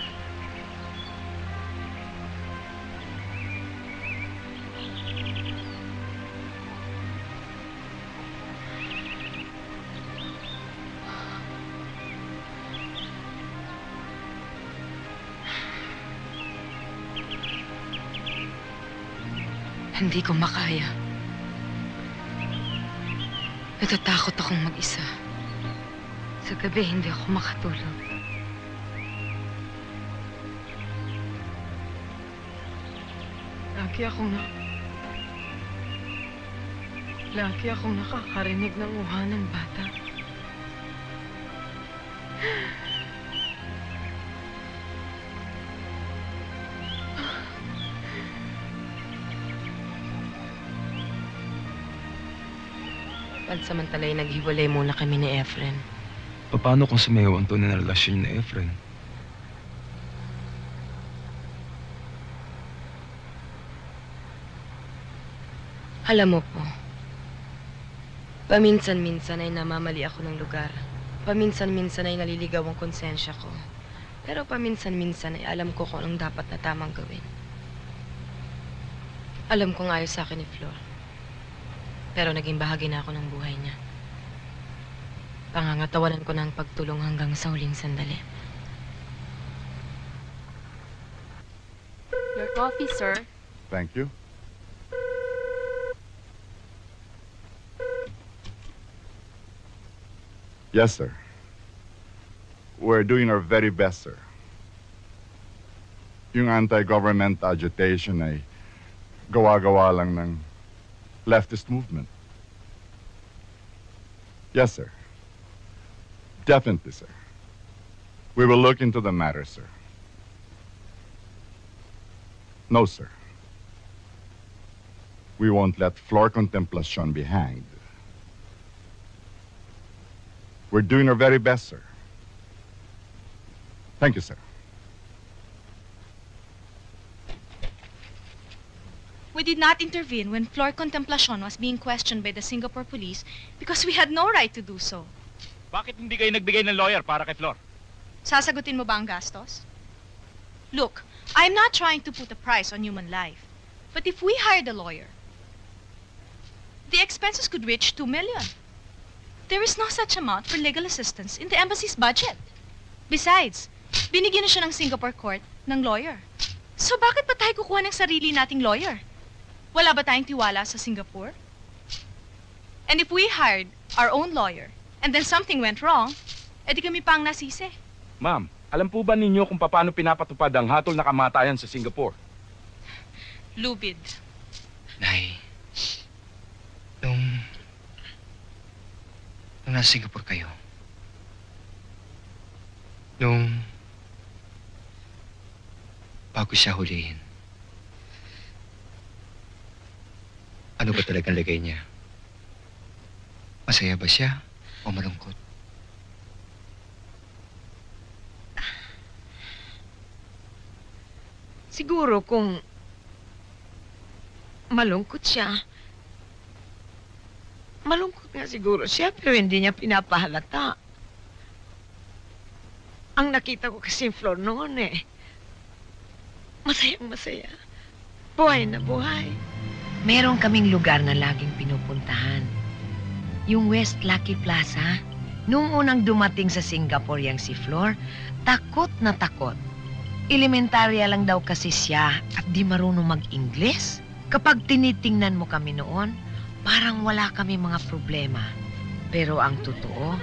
Hindi ko makaya. Natatakot akong mag-isa. Sa gabi, hindi ako makatulog. Lagi akong nakakarinig ng uha ng bata. Pansamantalay naghiwalay muna kami ni Efren. Paano kung sumayaw ang tunay na relasyon ni Efren? Alam mo po, paminsan-minsan ay namamali ako ng lugar. Paminsan-minsan ay naliligaw ang konsensya ko. Pero paminsan-minsan ay alam ko kung anong dapat na tamang gawin. Alam kong ayaw sa akin ni Flor. Pero naging bahagi na ako ng buhay niya. Pangangatawanan ko ng pagtulong hanggang sa huling sandali. Your coffee, sir. Thank you. Yes, sir. We're doing our very best, sir. Yung anti-government agitation ay gawa-gawa lang ng leftist movement. Yes, sir. Definitely, sir. We will look into the matter, sir. No, sir. We won't let Flor Contemplacion be hanged. We're doing our very best, sir. Thank you, sir. We did not intervene when Flor Contemplacion was being questioned by the Singapore police because we had no right to do so. Bakit hindi kayo nagbigay ng lawyer para kay Flor? Sasagutin mo ba ang gastos? Look, I'm not trying to put a price on human life. But if we hired a lawyer, the expenses could reach 2 million. There is no such amount for legal assistance in the embassy's budget. Besides, binigyan na siya ng Singapore court ng lawyer. So bakit pa tayo kukuha ng sarili nating lawyer? Wala ba tayong tiwala sa Singapore? And if we hired our own lawyer and then something went wrong, edi kami pang nasisi. Ma'am, alam po ba ninyo kung paano pinapatupad ang hatol na kamatayan sa Singapore? Lubid. Nay, nung nasa Singapore kayo, Nung bago siya hulihin, ano ba talagang lagay niya? Masaya ba siya o malungkot? Siguro kung malungkot siya, malungkot nga siguro siya pero hindi niya pinapahalata. Ang nakita ko kasi Flor noon masayang masaya. Buhay na buhay. Meron kaming lugar na laging pinupuntahan. Yung West Lucky Plaza. Nung unang dumating sa Singapore yang si Flor, takot na takot. Elementarya lang daw kasi siya at di marunong mag-Ingles. Kapag tinitingnan mo kami noon, parang wala kami mga problema. Pero ang totoo,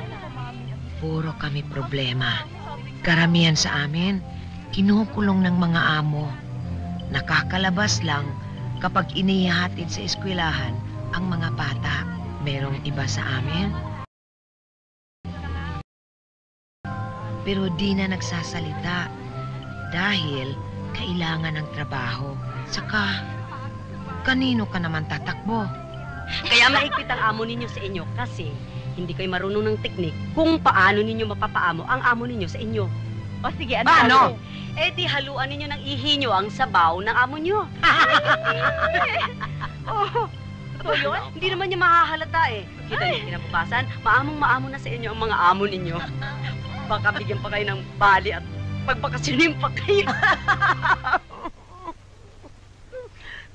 puro kami problema. Karamihan sa amin, kinukulong ng mga amo. Nakakalabas lang kapag inihahatid sa eskwelahan ang mga bata. Merong iba sa amin, pero di na nagsasalita dahil kailangan ng trabaho. Saka, kanino ka naman tatakbo? Kaya maigpit ang amo ninyo sa inyo kasi hindi kayo marunong ng teknik kung paano ninyo mapapaamo ang amo ninyo sa inyo. O sige, ano? Paano? Eh di haluan ninyo ng ihi nyo ang sabaw ng amo nyo. Oh, totoo yun? Hindi naman niya mahahalata eh. Kita niyo kinabukasan, maamong-maamo na sa inyo ang mga amo ninyo. Baka bigyan pa kayo ng bali at pagbakasyonin pa kayo.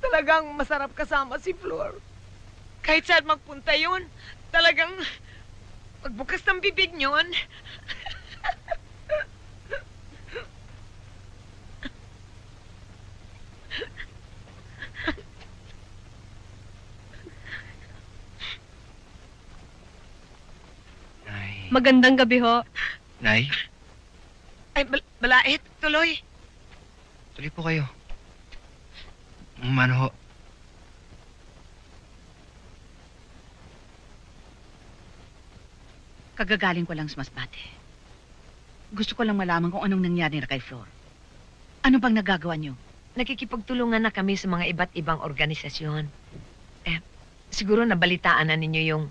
Talagang masarap kasama si Flor. Kahit saan magpunta yun, talagang pagbukas ng bibig niyon. Magandang gabi ho. Nay, Ay, balait, tuloy. tuloy po kayo. Mano ho. Kagagaling ko lang sa Masbate. Gusto ko lang malaman kung anong nangyari na kay Flor. Ano bang nagagawa niyo? Nakikipagtulungan na kami sa mga iba't ibang organisasyon. Siguro nabalitaan na ninyo yung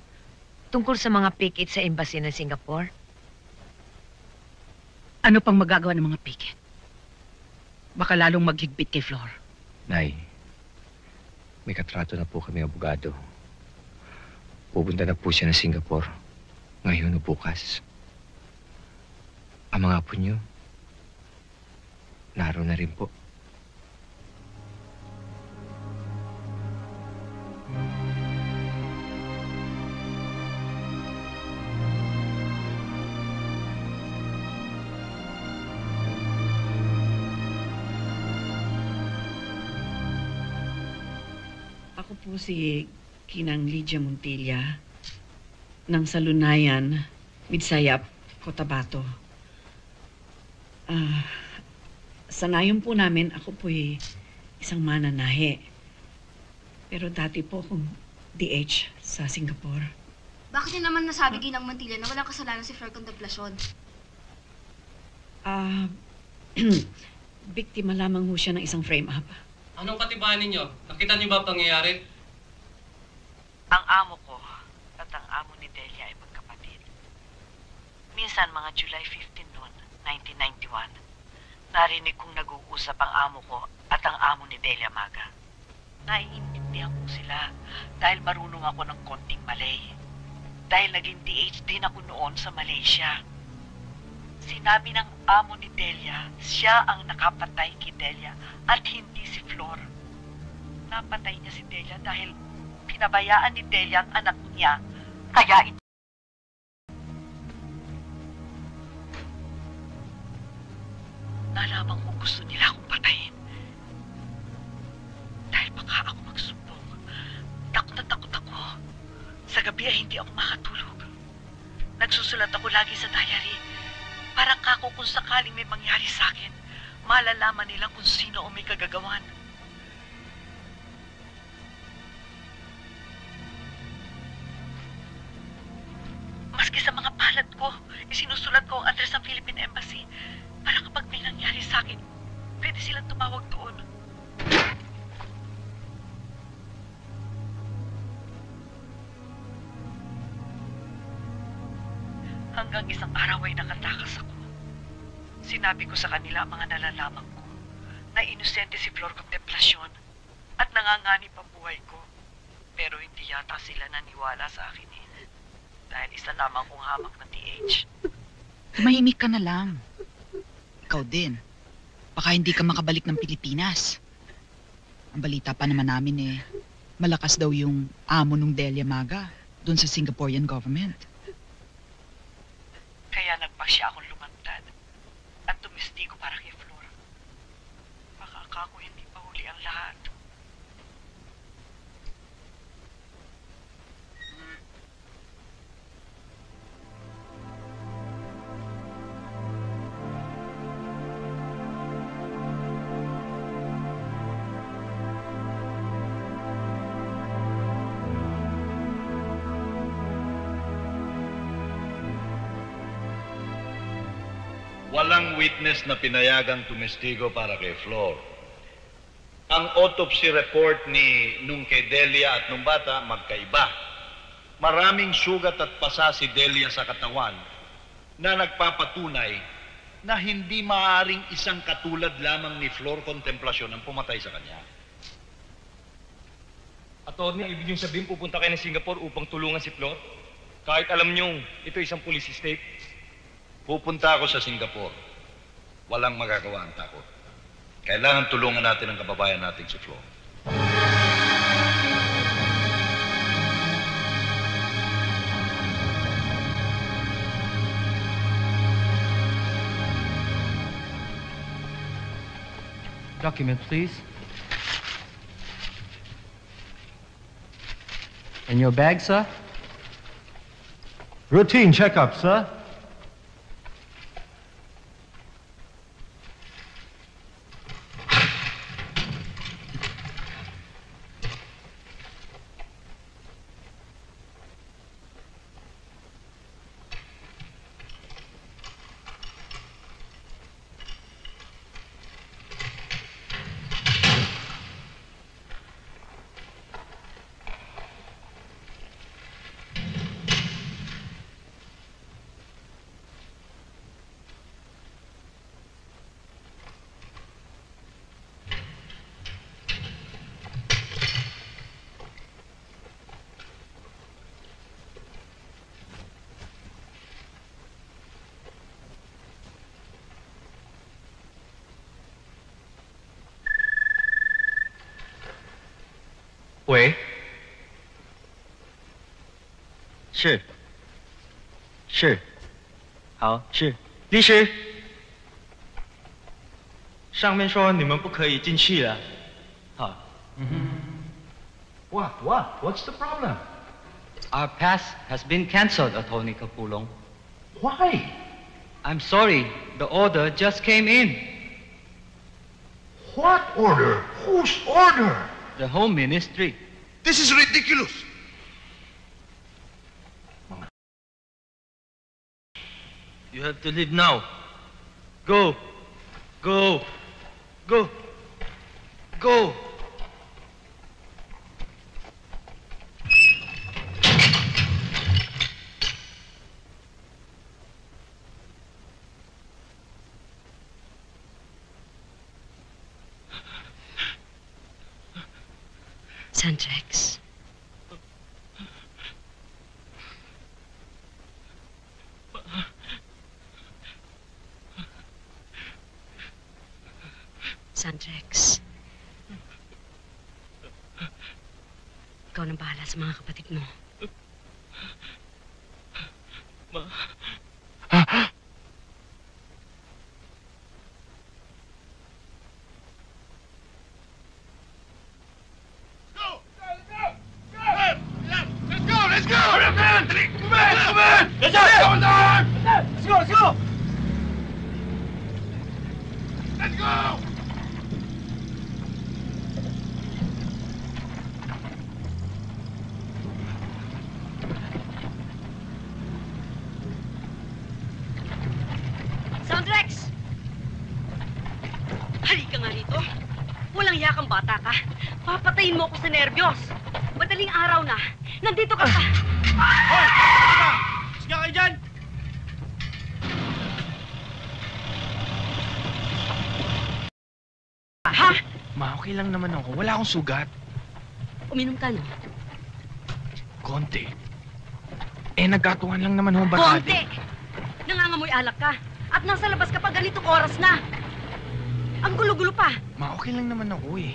tungkol sa mga picket sa embassy ng Singapore. Ano pang magagawa ng mga picket? Baka lalong maghigpit kay Flor. Nay, may katrato na po kami abogado. Pupunta na po siya ng Singapore. Ngayon o bukas. Ang mga apo niyo, naroon na rin po. Ako po si Kinang Lydia Montilla ng Salunayan, Midsayap, Cotabato. Sa ngayon po namin, ako po'y isang mananahe. Pero dati po akong DH sa Singapore. Bakit niyo naman nasabi Ginang Montilla na walang kasalanan si Flor Contemplacion? Biktima lamang ho siya ng isang frame-up. Anong katibayan ninyo? Nakita niyo ba ang pangyayari? Ang amo ko at ang amo ni Delia ay magkapatid. Minsan, mga July 15 noon, 1991, narinig kong nag-uusap ang amo ko at ang amo ni Delia Maga. Naiintindihan ko sila dahil marunong ako ng konting Malay. Dahil naging DH din ako noon sa Malaysia. Sinabi ng amo ni Delia, siya ang nakapatay kay Delia at hindi si Flor. Napatay niya si Delia dahil pinabayaan ni Delia ang anak niya, kaya ito. Nalaman ko gusto nila akong patayin. Dahil baka ako magsumbong. Takot na takot ako. Sa gabi ay hindi ako makatulog. Nagsusulat ako lagi sa diary. Parang kako kung sakaling may mangyari sa akin, malalaman nila kung sino o may kagagawan. Maski sa mga palad ko, isinusulat ko ang address ng Philippine Embassy Pwede silang tumawag doon. Hanggang isang araw ay nakatakas ako. Sinabi ko sa kanila ang mga nalalaman ko na inosente si Flor Contemplacion at nanganganib ang buhay ko. Pero hindi yata sila naniwala sa akin dahil isa lamang kong hamak na TH. Tumahimik ka na lang. Ikaw din. Baka hindi ka makabalik ng Pilipinas. Ang balita pa naman namin malakas daw yung amo ng Delia Maga doon sa Singaporean government. Kaya nagpasya akong lumantad at tumistigo para kay Flor. Baka ako hindi pa huli ang lahat. Walang witness na pinayagang tumestigo para kay Flor. Ang autopsy report nung kay Delia at nung bata magkaiba. Maraming sugat at pasa si Delia sa katawan na nagpapatunay na hindi maaaring isang katulad lamang ni Flor Contemplacion ang pumatay sa kanya. Attorney, ibig niyong sabihin pupunta kayo ng Singapore upang tulungan si Flor? Kahit alam niyong ito isang police state? Pupunta ako sa Singapore. Walang magagawa ang takot. Kailangan tulungan natin ang kababayan nating si Flor. Document, please. In your bag, sir? Routine checkup, sir. Wait. 是，是，好，是，律师。上面说你们不可以进去了。好。What's the problem? Our pass has been cancelled, Attorney Kapulong. Why? I'm sorry, the order just came in. What order? Whose order? The Home Ministry. This is ridiculous. You have to leave now. Go. Go. Go. Go. Sandrex. Sandrex. Ikaw nang bahala sa mga kapatid mo. Sandrex! Halika nga bata ka. Papatayin mo ako sa nervyos. Madaling araw na. Nandito ka pa. Hoy! Sige kayo dyan! Ha? Ma, okay lang naman ako. Wala akong sugat. Uminom ka, no? Konti. Nagkatuhan lang naman ho ba Konti! Nangangamoy alak ka. At nasa labas ka pa ganitong oras na. Ang gulo-gulo pa. Ma, okay lang naman ako eh.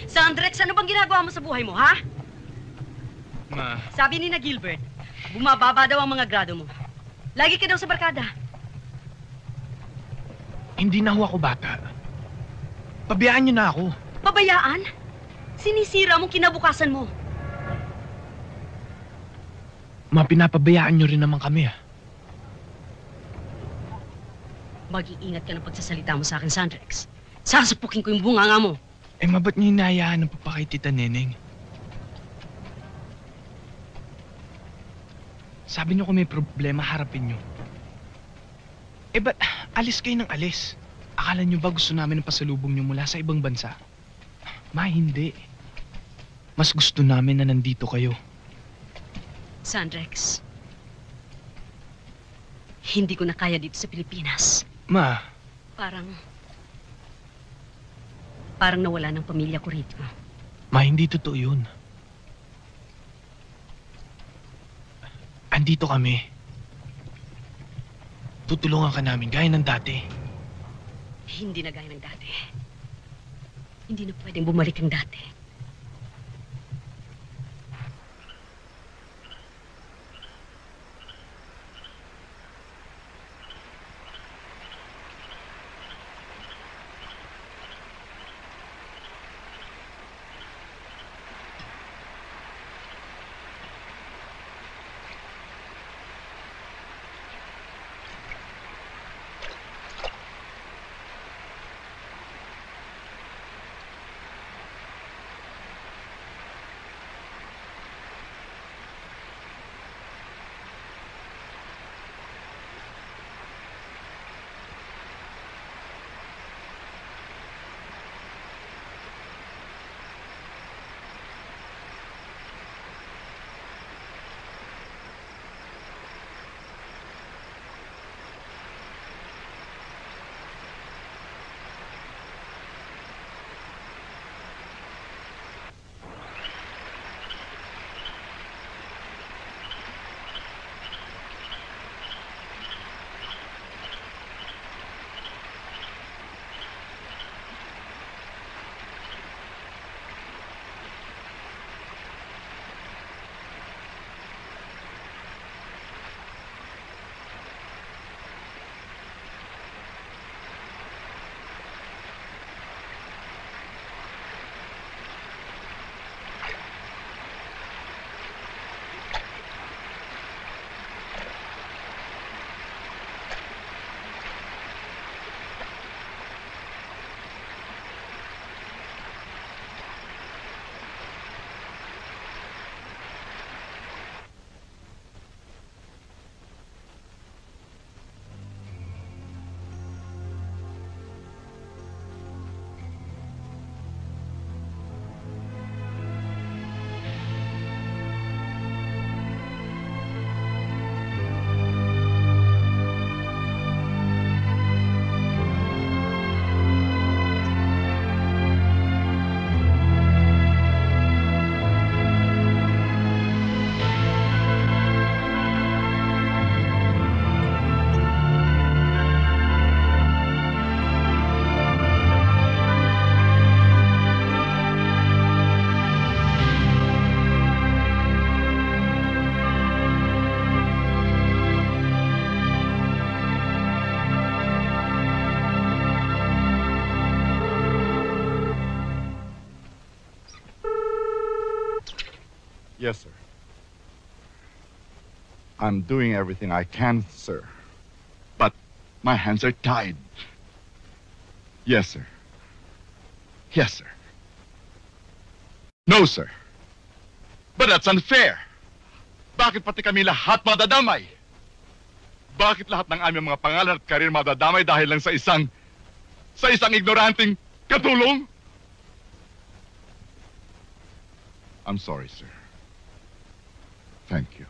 Sandrex, ano bang ginagawa mo sa buhay mo, ha? Ma. Sabi ni na Gilbert, bumababa daw ang mga grado mo. Lagi ka daw sa barkada. Hindi na ho ako bata. Pabayaan niyo na ako. Pabayaan? Sinisira mong kinabukasan mo. Ma, pinapabayaan niyo rin naman kami ah. Mag-iingat ka ng pagsasalita mo sa akin, Sandrex. Sasapukin ko yung bunganga mo. Ba't niyo hinahayaan ng papa kay Tita Neneng? Sabi niyo kung may problema, harapin niyo. Ba't alis kayo ng alis? Akala niyo ba gusto namin ng pasalubong niyo mula sa ibang bansa? Ma, hindi. Mas gusto namin na nandito kayo. Sandrex, hindi ko na kaya dito sa Pilipinas. Ma. Parang nawala ng pamilya ko rito. Ma, hindi totoo yun. Andito kami. Tutulungan ka namin gaya ng dati. Hindi na gaya ng dati. Hindi na pwedeng bumalik ang dati. Yes, sir. I'm doing everything I can, sir. But my hands are tied. Yes, sir. Yes, sir. No, sir. But that's unfair. Bakit pati kami lahat madadamay? Bakit lahat ng aming mga pangalan at karir madadamay dahil lang sa isang ignoranting katulong? I'm sorry, sir. Thank you.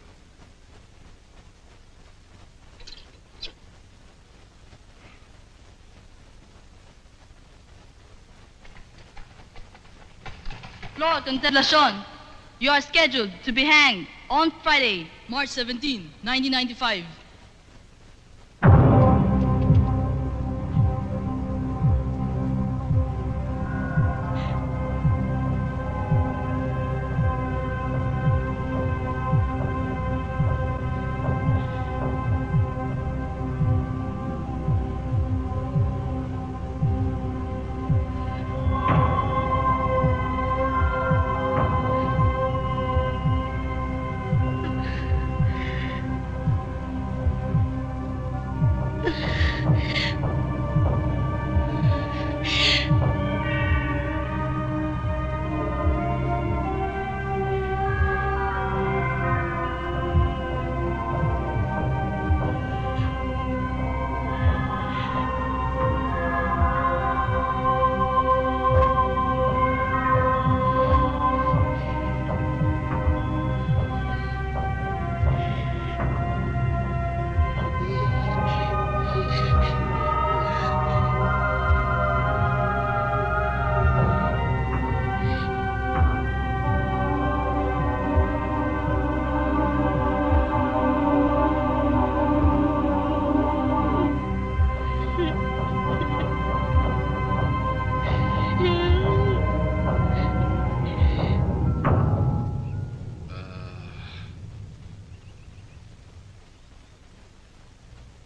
Flor Constelacion, you are scheduled to be hanged on Friday, March 17, 1995.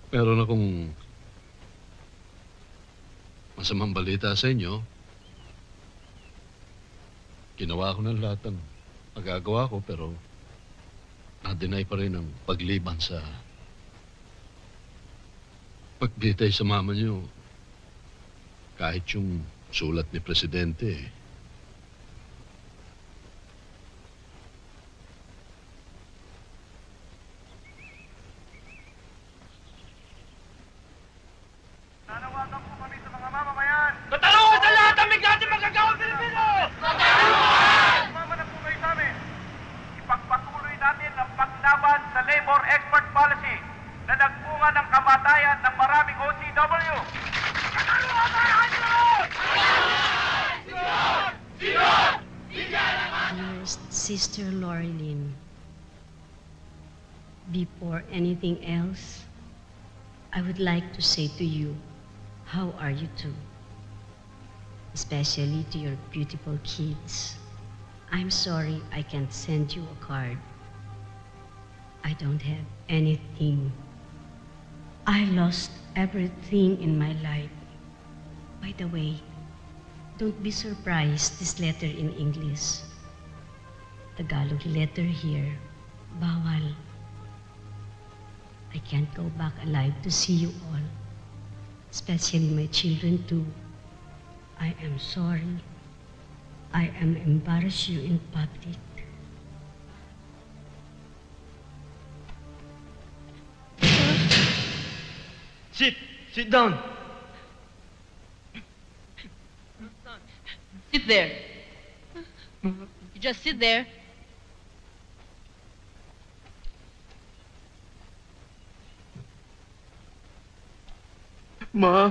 Meron akong masamang balita sa inyo. Ginawa ko ng lahat ng magagawa ko pero na-deny pa rin ang pagliban sa pagbitay sa mama niyo. Kahit yung sulat ni Presidente. Natulungan sa lahat ang migrante magagawang Pilipino! Sumama na po kayo sa amin. Ipagpatuloy natin ang paglaban sa labor export policy na nagbunga ng kamatayan ng maraming OCW. Dearest Sister Lorilyn, before anything else, I would like to say to you, how are you too? Especially to your beautiful kids. I'm sorry I can't send you a card. I don't have anything. I lost everything in my life. By the way, don't be surprised this letter in English. Tagalog letter here, bawal. I can't go back alive to see you all, especially my children too. I am sorry. I am embarrassed you in public. Sit down. Sit there. You just sit there. Ma.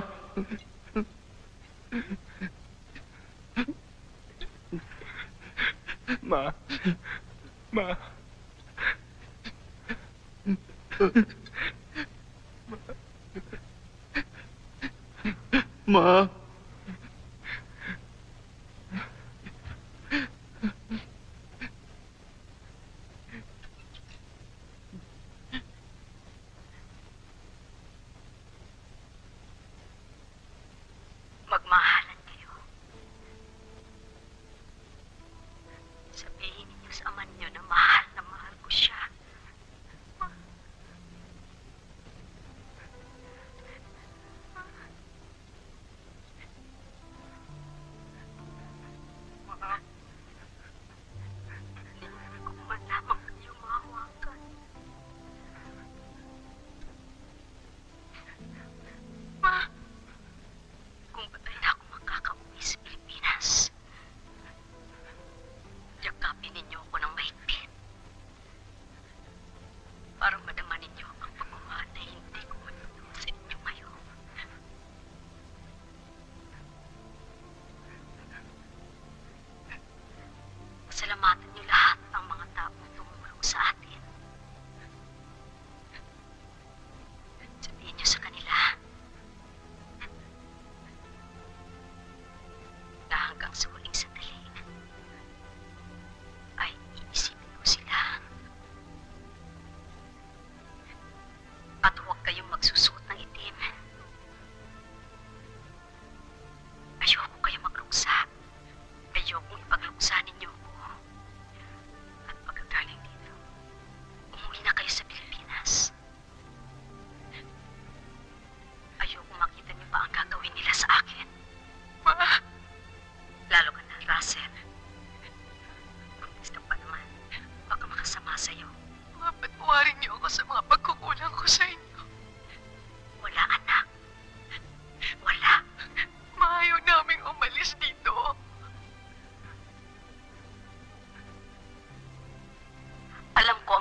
Ma. Ma. Ma. Magmahalan kayo. Sabihin ninyo sa ama niyo na mahal ko siya.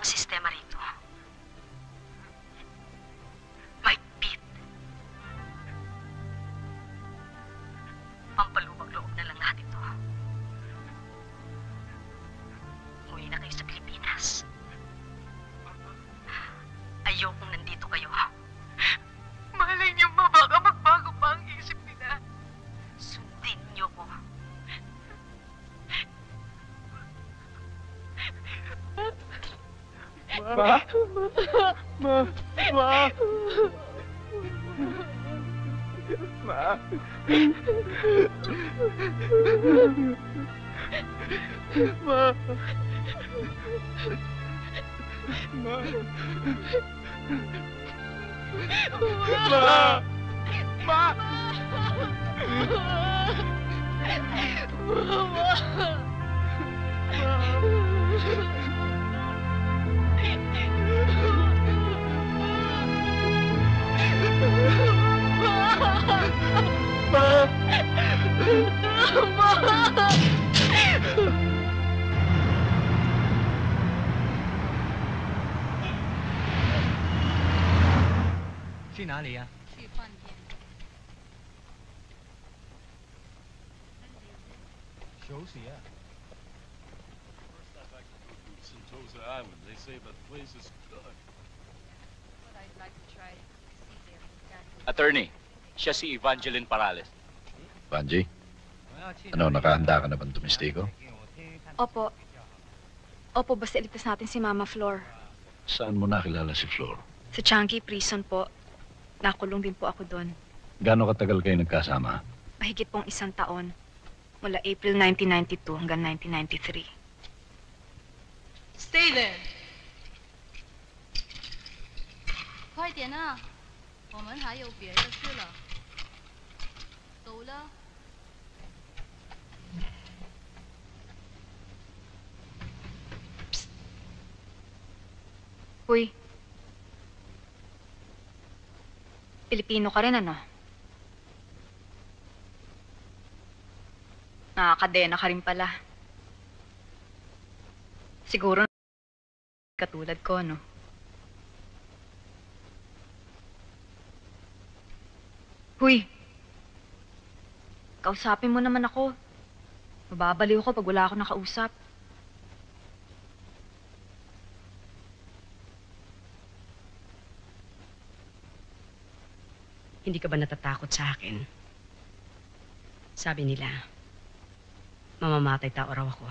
sistema rito. Mahigpit. Pampalubag loob na lang natin to. Umuwi na kayo sa Pilipinas. Ayokong nandito kayo. Malay niyo ba baka magbago pa ang isip nila? Sundin niyo ko. Ma! Ma! Ma! Ma! Ma! Ma! Ma!去哪里呀？去饭店。休息啊。Sentosa Island. They say that place is good. But I'd like to try to see their mechanical. Attorney, siya si Evangeline Parales. Vanji, ano, nakahanda ka na bang tumistiko? Opo. Opo, basta iligtas natin si Mama Flor. Saan mo nakilala si Flor? Sa Changi Prison po. Nakulong din po ako doon. Gaano katagal kayo nagkasama? Mahigit pong 1 taon. Mula April 1992 hanggang 1993. Stay there. 快点啊，我们还有别的事了。走了。Uy. Pilipino ka rin, ano? Nakakadena ka rin pala. Siguro katulad ko, no? Huy! Kausapin mo naman ako. Mababaliw ko pag wala ako nakausap. Hindi ka ba natatakot sa akin? Sabi nila, mamamatay tao raw ako.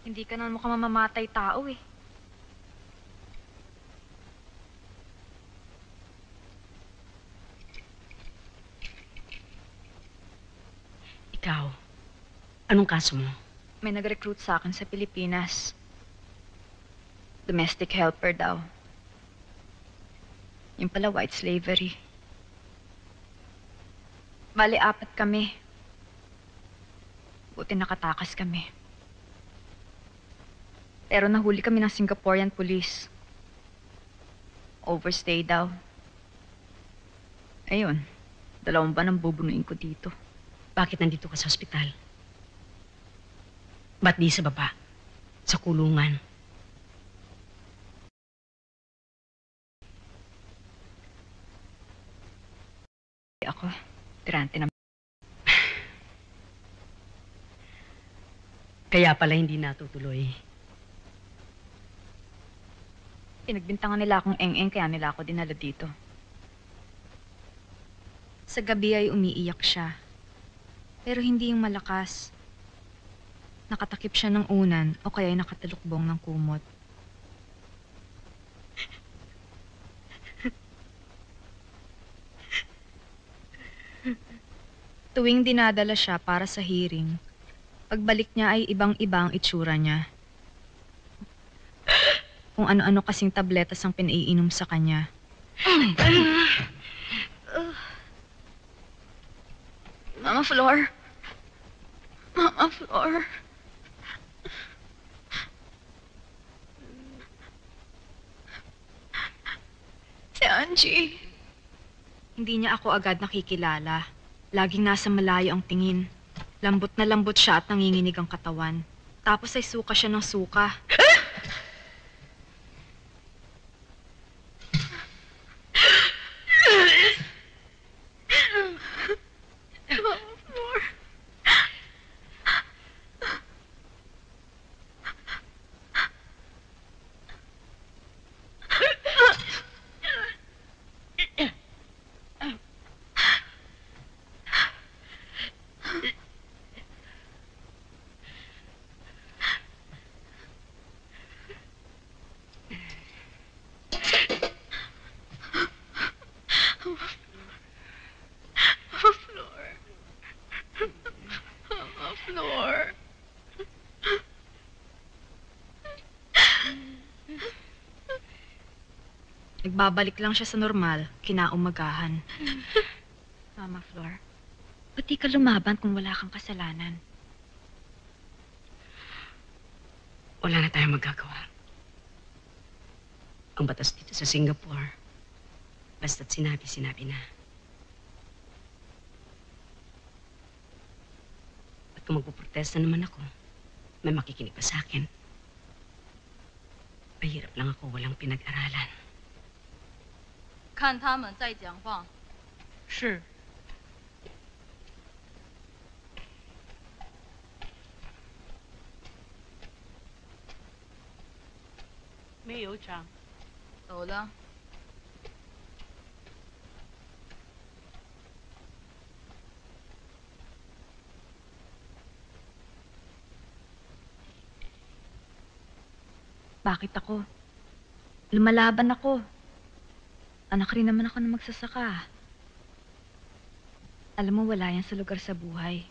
Hindi ka naman mukhang mamamatay tao, eh. Ikaw, anong kaso mo? May nag-recruit sa akin sa Pilipinas. Domestic helper daw. Yung pala white slavery. Bali, 4 kami. Buti nakatakas kami. Pero nahuli kami ng Singaporean police. Overstay daw. Ayun, 2 buwan ang bubunuin ko dito. Bakit nandito ka sa ospital? Ba't di sa baba? Sa kulungan? Ako, tirante na. Kaya pala hindi natutuloy. Pinagbintangan nila akong eng-eng kaya nila ako dinala dito. Sa gabi ay umiiyak siya. Pero hindi yung malakas. Nakatakip siya ng unan o kaya ay nakatalukbong ng kumot. Tuwing dinadala siya para sa hearing, pagbalik niya ay ibang-ibang itsura niya. Kung ano-ano kasing tabletas ang pinaiinom sa kanya. Mama Flor. Mama Flor. Si Angie. Hindi niya ako agad nakikilala. Laging nasa malayo ang tingin. Lambot na lambot siya at nanginginig ang katawan. Tapos ay suka siya ng suka. Flor. Nagbabalik lang siya sa normal, kinaumagahan. Mama Flor, ba't di ka lumaban kung wala kang kasalanan? Wala na tayong magagawa. Ang batas dito sa Singapore, basta't sinabi na. At kung magpuprotesta naman ako, may makikinig pa sa akin. Mahirap lang ako walang pinag-aralan. 看他们在讲话。是。没有长。走了。Bakit ako? Lumalaban ako. Anak rin naman ako na magsasaka. Alam mo, wala yan sa lugar sa buhay.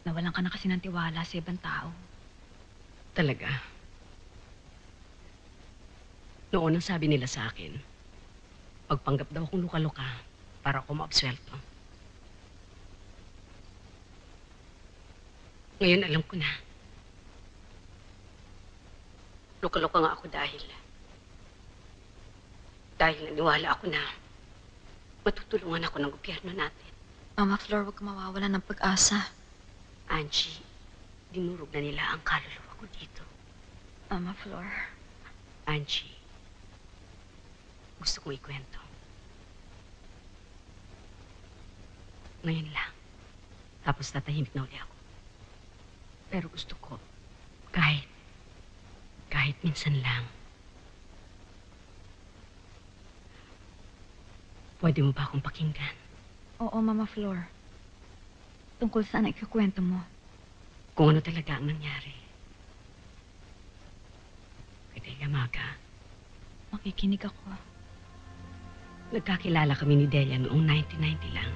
Nawalan ka na kasi ng tiwala sa ibang tao. Talaga? Noon ang sabi nila sa akin, pagpanggap daw akong luka-luka para ako maabsuelto. Ngayon alam ko na. Luka-luka nga ako dahil naniwala ako na matutulungan ako ng gobyerno natin. Mama Flor, huwag ka mawawala ng pag-asa. Angie, dinurog na nila ang kaluluwa ko dito. Mama Flor. Angie, gusto kong ikwento. Ngayon lang. Tapos tatahimik na uli ako. Pero gusto ko, kahit minsan lang, pwede mo ba akong pakinggan? Oo, Mama Flor. Tungkol saan ang ikukwento mo? Kung ano talaga ang nangyari. Kay Yamaga. Makikinig ako. Nagkakilala kami ni Delia noong 1990 lang.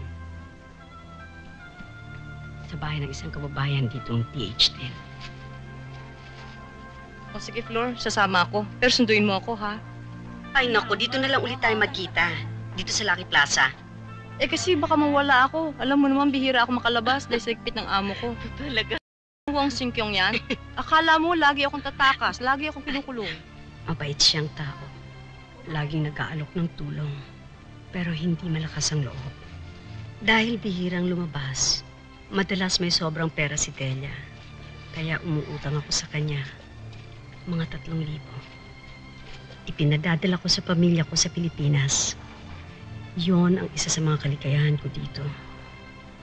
Sa bahay ng isang kababayan ditong TH10. O sige, Flor, sasama ako. Pero sunduin mo ako, ha? Ay, naku, dito na lang ulit tayo magkita. Dito sa Lucky Plaza. Eh kasi baka mawala ako. Alam mo naman, bihira ako makalabas dahil sa higpit ng amo ko. Talaga? Huwag singkyong yan. Akala mo, lagi akong tatakas. Lagi akong kinukulong. Mabait siyang tao. Laging nag-aalok ng tulong. Pero hindi malakas ang loob. Dahil bihirang lumabas, madalas may sobrang pera si Delia. Kaya umuutang ako sa kanya. Mga 3,000. Ipinadadala ko sa pamilya ko sa Pilipinas. Yon ang isa sa mga kaligayahan ko dito.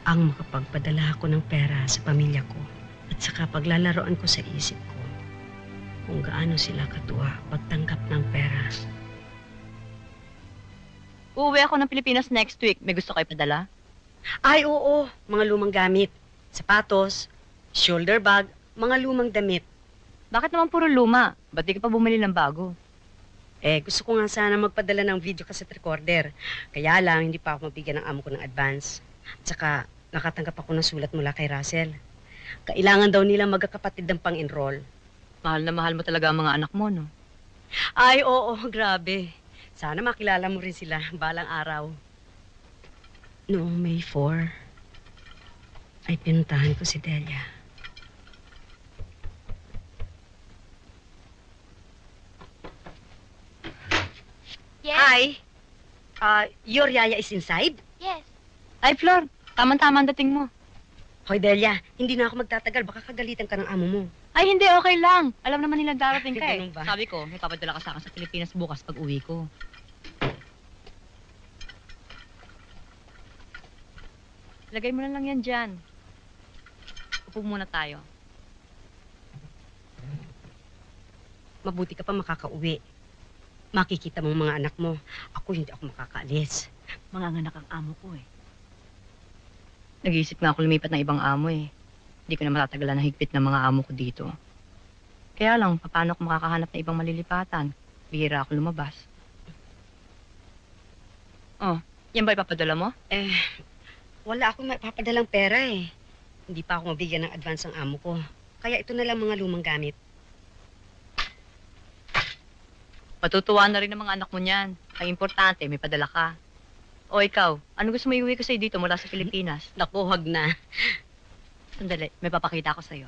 Ang makapagpadala ako ng pera sa pamilya ko at saka paglalaroan ko sa isip ko kung gaano sila katuwa pagtanggap ng pera. Uuwi ako ng Pilipinas next week. May gusto kayo padala? Ay, oo. Mga lumang gamit. Sapatos, shoulder bag, mga lumang damit. Bakit naman puro luma? Ba't di ka pa bumili ng bago? Gusto ko nga sana magpadala ng video cassette recorder. Kaya lang, hindi pa ako mabigyan ng amo ko ng advance. At saka, nakatanggap ako ng sulat mula kay Russell. Kailangan daw nilang magkakapatid ng pang-enroll. Mahal na mahal mo talaga ang mga anak mo, no? Ay, oo, grabe. Sana makilala mo rin sila balang araw. Noong May 4, ay pinuntahan ko si Delia. Yes? Hi. Your yaya is inside? Yes. Ay, Flor, tama-tama ang dating mo. Hoy, Delia, hindi na ako magtatagal. Baka kagalitan ka ng amo mo. Ay, hindi, okay lang. Alam naman nilang darating ka Ganun ba? Sabi ko, may papadala ka sa akin sa Pilipinas bukas pag uwi ko. Lagay mo na lang yan dyan. Upo muna tayo. Mabuti ka pa makakauwi. Makikita mo ang mga anak mo. Ako hindi ako makakaalis. Mga anak ang amo ko eh. Nag-iisip nga ako lumipat ng ibang amo eh. Hindi ko na matatagalan ng higpit ng mga amo ko dito. Kaya lang, paano ako makakahanap ng ibang malilipatan? Bihira ako lumabas. Oh, yan ba ipapadala mo? Wala akong mapapadalang pera eh. Hindi pa ako mabigyan ng advance ng amo ko. Kaya ito na lang mga lumang gamit. Patutuwa na rin ng mga anak mo niyan. Ang importante, may padala ka. O ikaw, ano gusto mo iuwi ko sa'yo dito mula sa Pilipinas? Naku, wag na. Sandali, may papakita ko sa'yo.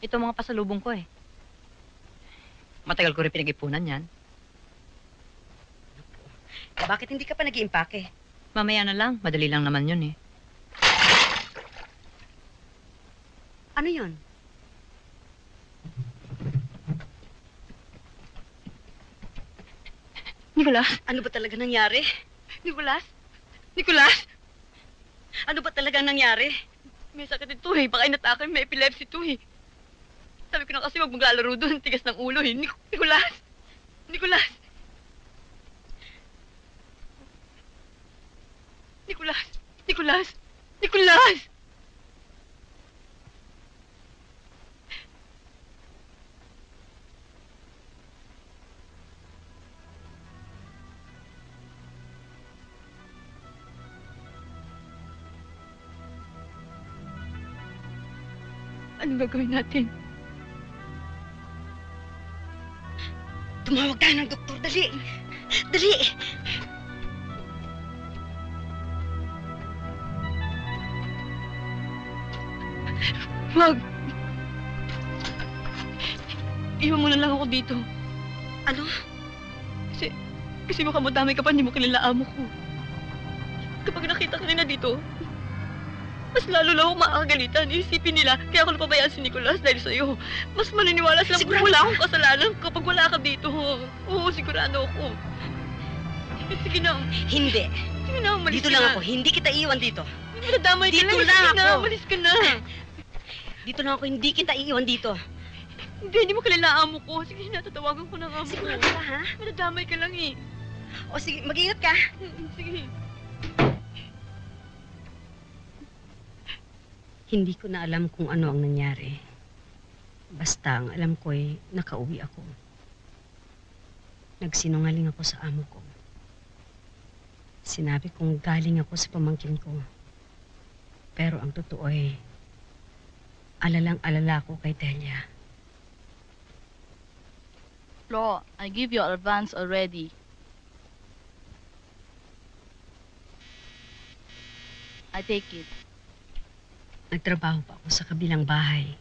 Ito mga pasalubong ko eh. Matagal ko rin pinag-ipunan yan. Bakit hindi ka pa nag-iimpake? Mamaya na lang, madali lang naman yun eh. Ano yun? Nicolas? Ano ba talaga nangyari? Nicolas? Nicolas? Ano ba talaga nangyari? May sakit ito eh. Baka inatake, may epilepsy ito eh. Sabi ko na kasi wag maglalaro doon. Tigas ng ulo eh. Nicolas! Nicolas! Nicolas! Nicolas! Nicolas! Anong gagawin natin? Tumawag tayo ng doktor. Dali! Dali! Wag! Iwan mo na lang ako dito. Ano? Kasi baka madamay ka pa, hindi mo kilala amo ko. Kapag nakita ka nila dito, mas lalo lang ako makakagalitan. Isipin nila, kaya ako napabayaan si Nicolas dahil sa'yo. Mas maniniwala silang kung wala akong kasalanan kapag wala ka dito. Oo, sigurado ako. Sige na. Hindi. Sige na, umalis Dito ka lang na. ako. Hindi kita iiwan dito. Nadamay ka Dito lang. lang Sige na, ako. umalis ka na. Dito lang ako. Hindi kita iiwan dito. Hindi mo kilala amo ko. Sige na, tatawagan ko ng amo ko. Sigurado ka, ha? Nadamay ka lang eh. O sige, mag-ingat ka. Sige. Hindi ko na alam kung ano ang nangyari. Basta ang alam ko ay nakauwi ako. Nagsinungaling ako sa amo ko. Sinabi kong galing ako sa pamangkin ko. Pero ang totoo ay alalang-alala ko kay Delia. Flo, I give you advance already. I take it. Nagtrabaho pa ako sa kabilang bahay.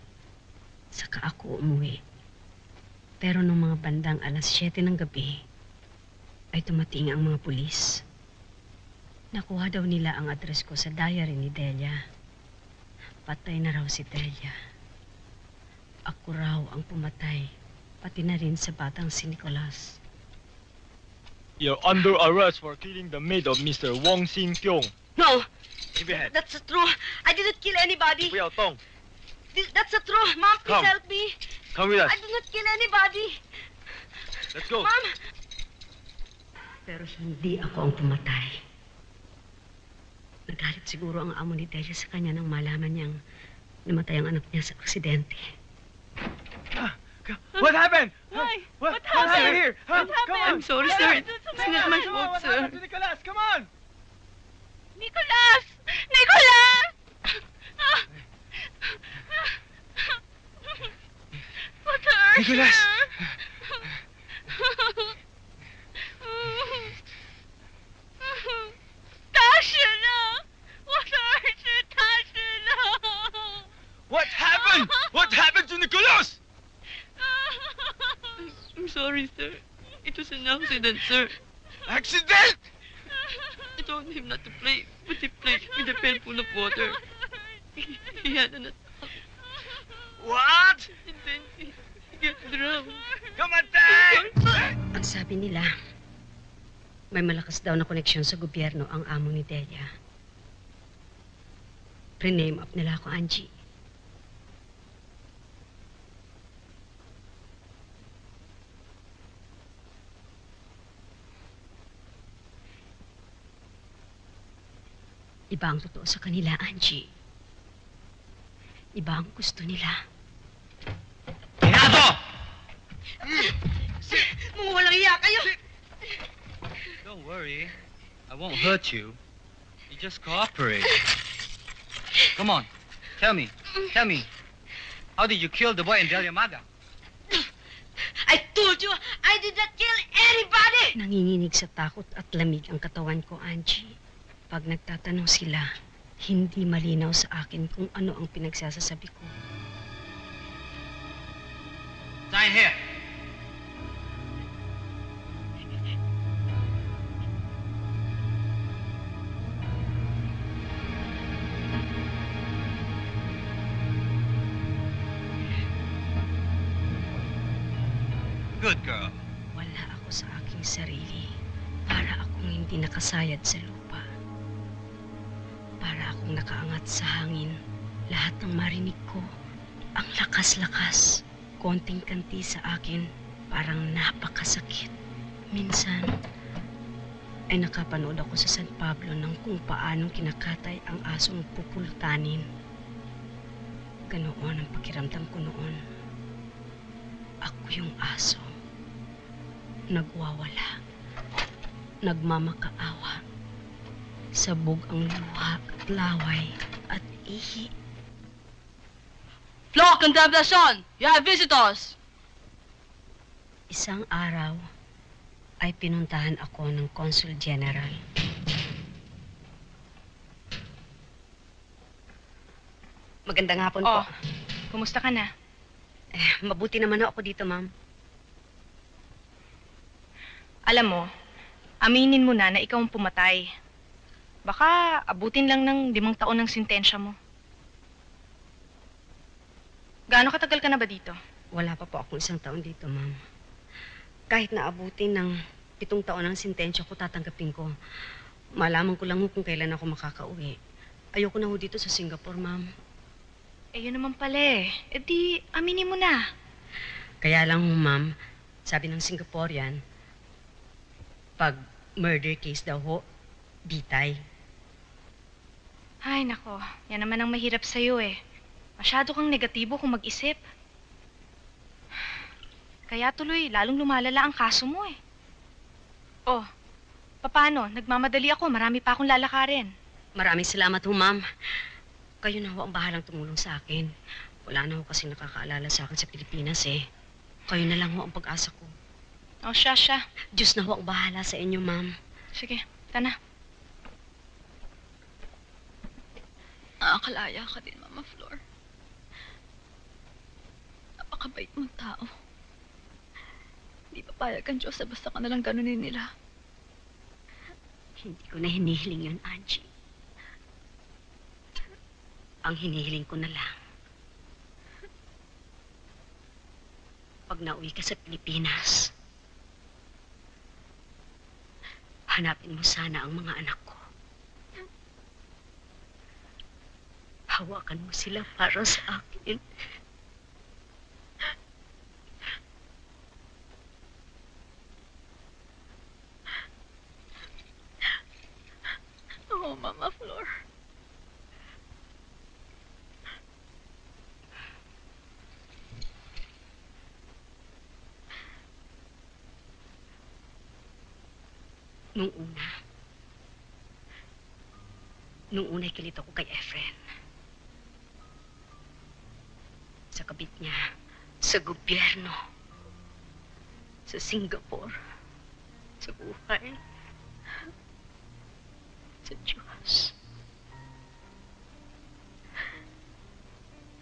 Saka ako umuwi. Pero nung mga bandang alas 7 ng gabi, ay tumating ang mga pulis. Nakuha daw nila ang address ko sa diary ni Delia. Patay na raw si Delia. Ako raw ang pumatay, pati na rin sa batang si Nicolas. You're under arrest for killing the maid of Mr. Wong Sin-kyung. No! Give your hand. That's true. I didn't kill anybody. Liao Tong, That's true. Mom, please Come. help me. come with us. I did not kill anybody. Let's go. Mom! Pero hindi ako ang pumatay. Nagalit siguro ang amo ni Delia sa kanya nang malaman niyang namatay ang anak niya sa aksidente. What happened? Why? What happened here? What happened? I'm sorry, sir. It's not my fault, sir. Nicolas, come on! Nicolas! Nicolas! What hurt Nicolas! Tasha! What hurt you, Tasha? What happened? What happened to Nicholas? I'm sorry, sir. It was an accident, sir. Accident? found him not to play, but he played with a pail full of water. He had an attack. What? And then he got drowned. Kamatay! Ang sabi nila, may malakas daw na koneksyon sa gobyerno ang amo ni Delia. Rename up nila ako, Angie. Iba ang totoo sa kanila, Angie. Iba ang gusto nila. Pinado! Mga walang iya kayo! Don't worry. I won't hurt you. You just cooperate. Come on. Tell me. Tell me. How did you kill the boy in Delia Maga? I told you, I did not kill anybody! Nanginginig sa takot at lamig ang katawan ko, Angie. Pag nagtatanong sila, hindi malinaw sa akin kung ano ang pinagsasasabi ko. Sign here. Good girl. Wala ako sa aking sarili. Para akong hindi nakasayad sa lupa. Para akong nakaangat sa hangin. Lahat ng marinig ko, ang lakas-lakas. Konting kanti sa akin, parang napakasakit. Minsan, ay nakapanood ako sa San Pablo ng kung paanong kinakatay ang asong pupultanin. Ganoon ang pakiramdam ko noon. Ako yung aso. Nagwawala. Nagmamakaawa. Sabog ang luha at laway at ihi. Floor contemplation! You have visitors! Isang araw ay pinuntahan ako ng Consul General. Magandang hapon po. Kumusta ka na? Mabuti naman ako dito, ma'am. Alam mo, aminin mo na ikaw ang pumatay. Baka abutin lang ng 5 taon ng sintensya mo. Gaano katagal ka na ba dito? Wala pa po akong 1 taon dito, ma'am. Kahit na abutin ng 7 taon ng sintensya ko, tatanggapin ko. Malaman ko lang kung kailan ako makakauwi. Ayoko na ho dito sa Singapore, ma'am. Yun naman pala eh. Di, aminin mo na. Kaya lang, ma'am, sabi ng Singaporean, pag murder case daw ho, bitay. Ay, nako. Yan naman ang mahirap sa'yo eh. Masyado kang negatibo kung mag-isip. Kaya tuloy, lalong lumalala ang kaso mo eh. Oh, paano? Nagmamadali ako. Marami pa akong lalakarin. Maraming salamat ho, ma'am. Kayo na ho ang bahalang tumulong sa akin. Wala na ho kasi nakakaalala sa akin sa Pilipinas eh. Kayo na lang ho ang pag-asa ko. Oh, siya. Diyos na ho ang bahala sa inyo, ma'am. Sige, tana. Nakakalaya ka din, Mama Flor. Napakabait mong tao. Hindi papayag ang Diyos na basta ka nalang ganunin nila. Hindi ko na hinihiling yun, Angie. Ang hinihiling ko na lang, pag nauwi ka sa Pilipinas, hanapin mo sana ang mga anak ko. Hawakan mo sila para sa akin. Oo, Mama Flor. Nung una'y kilit ako kay Efren. Sa kabit niya, sa gobyerno, sa Singapore, sa buhay, sa Diyos.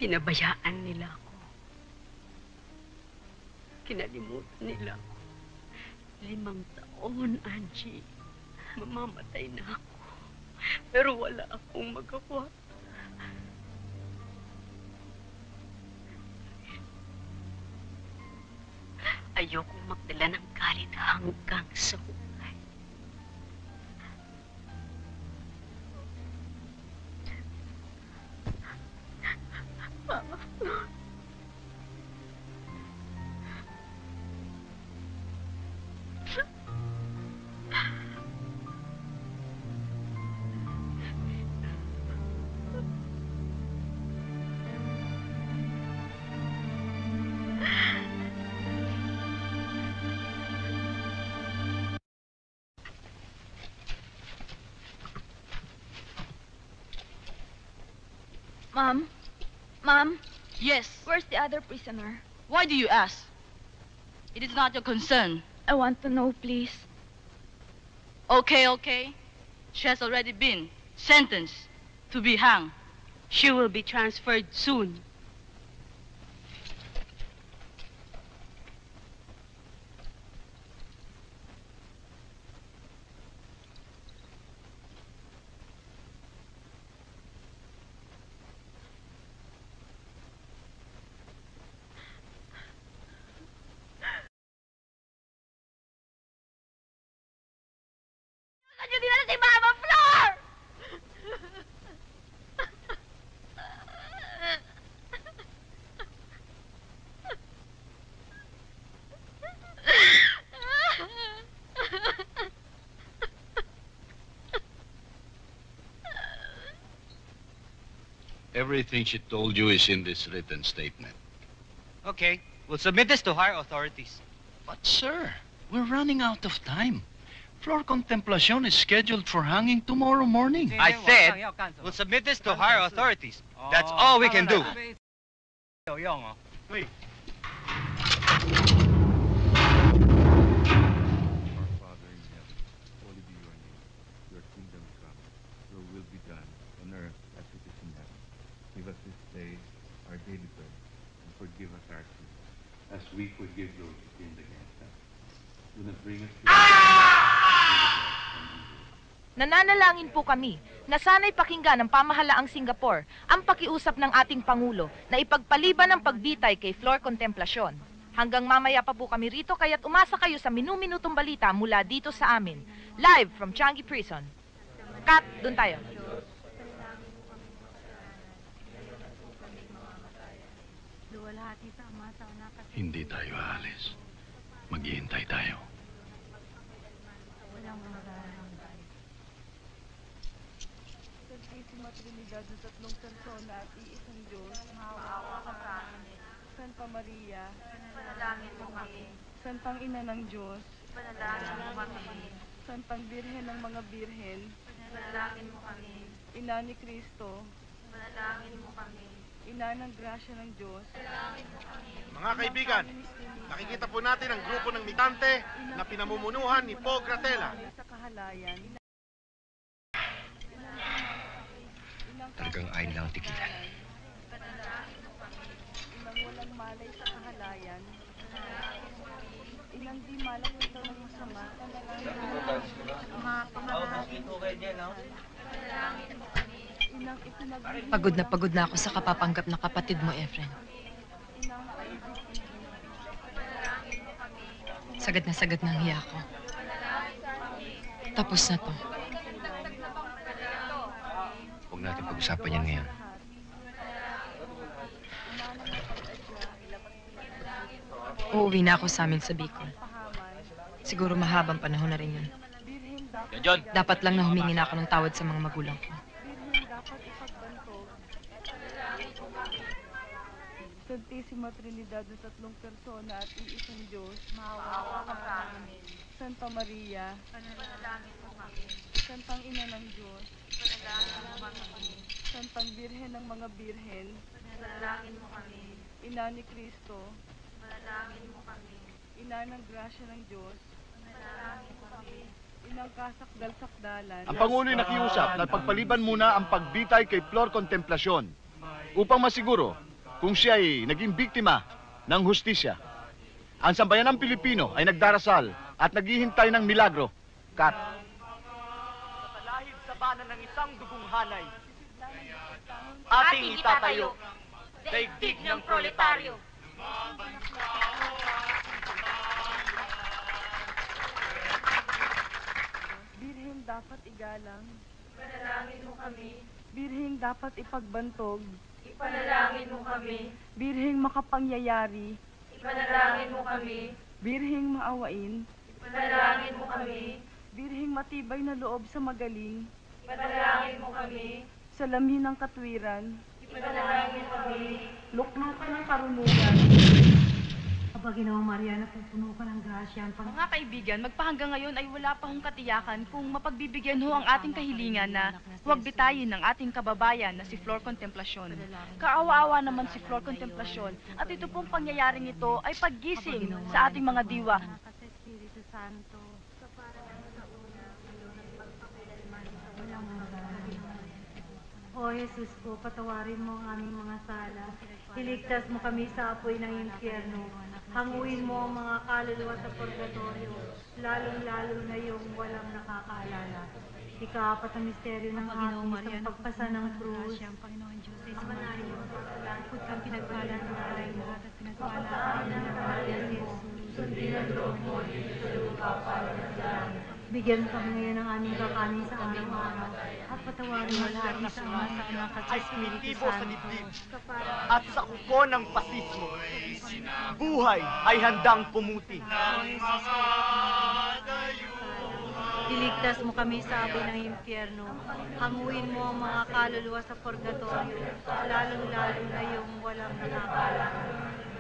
Pinabayaan nila ako. Kinalimutan nila ako. 5 taon, Angie. Mamamatay na ako. Pero wala akong magawa. Ayokong magdala ng galit hanggang sa hukay. Mama Flor. Ma'am? Ma'am? Yes. Where's the other prisoner? Why do you ask? It is not your concern. I want to know, please. Okay. She has already been sentenced to be hanged. She will be transferred soon. Saan niyo dinala si Mama Flor? Everything she told you is in this written statement. Okay, we'll submit this to higher authorities. But, sir, we're running out of time. Flor Contemplacion is scheduled for hanging tomorrow morning. I said we'll submit this to higher authorities. That's all we can do. Wait. Give us this day our daily bread, and forgive us our sins, as we forgive those who sin against us. Do not bring us to Nananalangin po kami na sana'y pakinggan ng pamahalaang Singapore ang pakiusap ng ating Pangulo na ipagpaliban ang pagbitay kay Flor Contemplacion. Hanggang mamaya pa po kami rito kaya't umasa kayo sa minu-minutong balita mula dito sa amin. Live from Changi Prison. Kat, dun tayo. Hindi tayo aalis. Maghihintay tayo. Santísima Trinidad ng tatlong persona at iisang Diyos, maawa ka sa amin. Santa Maria, panalangin mo kami. Santang Ina ng Diyos, panalangin mo kami. Santang Birhen ng mga Birhen, panalangin mo kami. Ina ni Kristo, panalangin mo kami. Ina ng grasya ng Diyos, panalangin mo kami. Mga kaibigan, nakikita po natin ang grupo ng mitante na pinamumunuhan ni Poe Gratela. Sa kahalayan, Talagang ayaw lang tigilan. inang walang malay sa kahalayan, inang di malakita ng masama, mga pangalangin mo inang ipinagbibigyan Pagod na ako sa kapapanggap na kapatid mo, Efren. Sagad na ang hiya ko. Tapos na to. Huwag natin pag-usapan yan ngayon. Uuwi na ako sa amin sa Bicol. Siguro mahabang panahon na rin yun. John! Dapat lang na humingi na ako ng tawad sa mga magulang ko. Santísima Trinidad ng tatlong persona at iisang Diyos, maawa ka sa amin. Santa Maria, panalangin mo kami. Santang Ina ng Diyos, panalangin mo kami. Santang Birhen ng mga Birhen, panalangin mo kami. Ina ni Kristo, panalangin mo kami. Ina ng grasya ng Diyos, panalangin mo kami. Inang kasakdal-sakdalan. Ang Pangulo'y nakiusap na pagpaliban muna ang pagbitay kay Flor Contemplacion upang masiguro kung siya ay naging biktima ng hustisya. Ang sambayanang Pilipino ay nagdarasal at naghihintay ng milagro. Kat. Sa talahib sa bana ng isa isang dugong hanay. Ating itatayo, daigdig ng proletaryo. Birheng dapat igalang. Ipanalangin mo kami. Birheng dapat ipagbantog. Ipanalangin mo kami. Birheng makapangyayari. Ipanalangin mo kami. Birheng maawain. Ipanalangin mo kami. Birheng matibay na loob sa magaling. Ipanalangin mo kami. Salamin ng katwiran. Ipanalangin mo kami. Luklukan ng karunungan. Aba, Ginoong Maria, napupuno ka ng grasya. Mga kaibigan, magpahanggang ngayon ay wala pa hong katiyakan kung mapagbibigyan ho ang ating kahilingan na huwag bitayin ng ating kababayan na si Flor Contemplacion. Kaawa-awa naman si Flor Contemplacion at ito pong pangyayaring ito ay paggising sa ating mga diwa. Espiritu Santo. O Jesus po, patawarin mo ang aming mga sala. Iligtas mo kami sa apoy ng impyerno. Hanguin mo ang mga kaluluwa sa purgatorio, lalong-lalo na yung walang nakakaalala. Ika-apat ang misteryo ng ating isang pagpasa ng krus. Ang Panginoon Diyos ay sumanahin mo sa langkod kang pinagpala ng alay lahat at pinagpala ang ng Maria si Jesus. Sundin ang loob mo dito sa lupa para sa langit. Bigyan mo kami ngayon ng aming kakanin sa araw-araw at patawarin mo lahat ng sama sa anak at sa Espiritu Santo. At sa kuko ng pasismo, buhay ay handang pumuti. Iligtas mo kami sa apoy ng impyerno. Hanguin mo ang mga kaluluwa sa purgatorio, lalong-lalo na yung walang nakakaalala.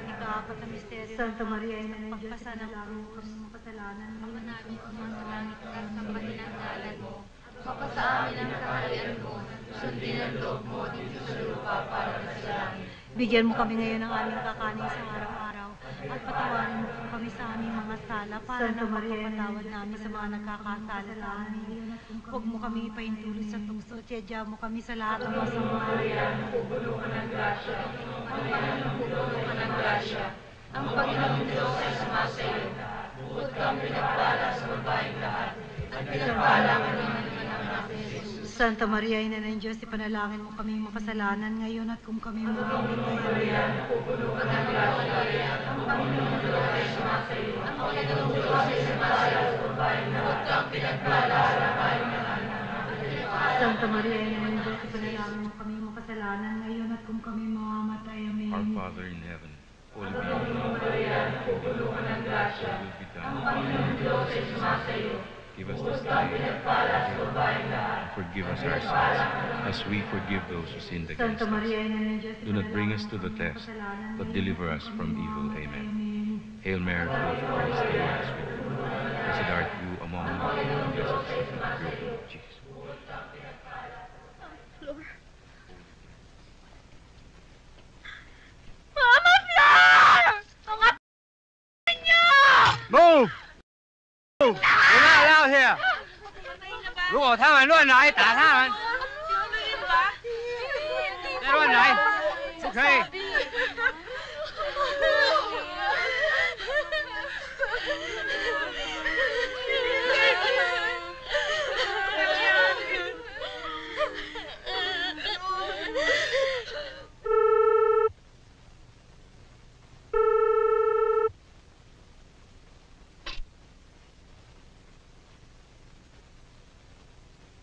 Ika-apat na misteryo Santa Maria, Ina ng Diyos, ipanalangin mo kami mga kasalanan. Kapanabi ko mga langit ka sa pahinangalan mo. Mapasa amin ang kaharian mo. Sundin ang loob mo dito sa lupa para sa langit. Bigyan mo kami ngayon ng aming kakanin sa araw-araw at patawarin mo kami sa aming mga sala para na magpapatawad namin sa mga nagkakasala sa amin. Huwag mo kami ipahintulot sa tukso at yadya mo kami sa lahat ng masama. Pupuno ka ng grasya. Ang Panginoon ka ng grasya. Ang Panginoon Diyos ay sumasayo. Bukod kang pinagpala sa babaeng lahat. At pinagpala ka naman ng anak ni Jesus. Santa Maria, Ina ng Diyos, ipanalangin mo kami makasalanan ngayon at kung kami Maria, pupuno ka ng grasya. Ang Panginoon Diyos ay sumasayo. Ang Panginoon Diyos ay sumasayo sa babaeng lahat. Bukod kang pinagpala sa babaeng lahat. Santa Maria, Ina ng Diyos, ipanalangin mo kami makasalanan ngayon at kung kami mamamatay. Amen. Our Father in heaven, holy be Maria, pupuno ka ng grasya. Ang Panginoon Diyos ay sumasayo. Give us this day and forgive us our sins, as we forgive those who sinned against Santa Maria, us. Ina ng Diyos, Do not bring us to the test, but deliver us from evil. Amen. Hail Mary, full of grace, the Lord is with you. Blessed art you among women, and blessed is the fruit of your womb, Jesus. Mama Flor! Ang atin niyo! Move! Move! You're not allowed here. 如果他们乱来，打他们。再乱来，不可以。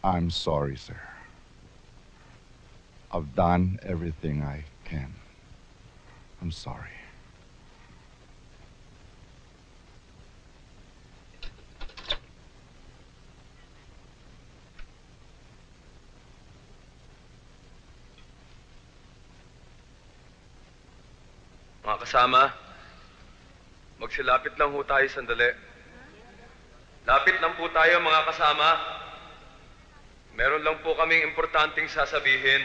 I'm sorry, sir. I've done everything I can. I'm sorry. Mga kasama, magsilapit lang ho tayo sandali. Lapit lang po tayo mga kasama. Meron lang po kaming importanteng sasabihin.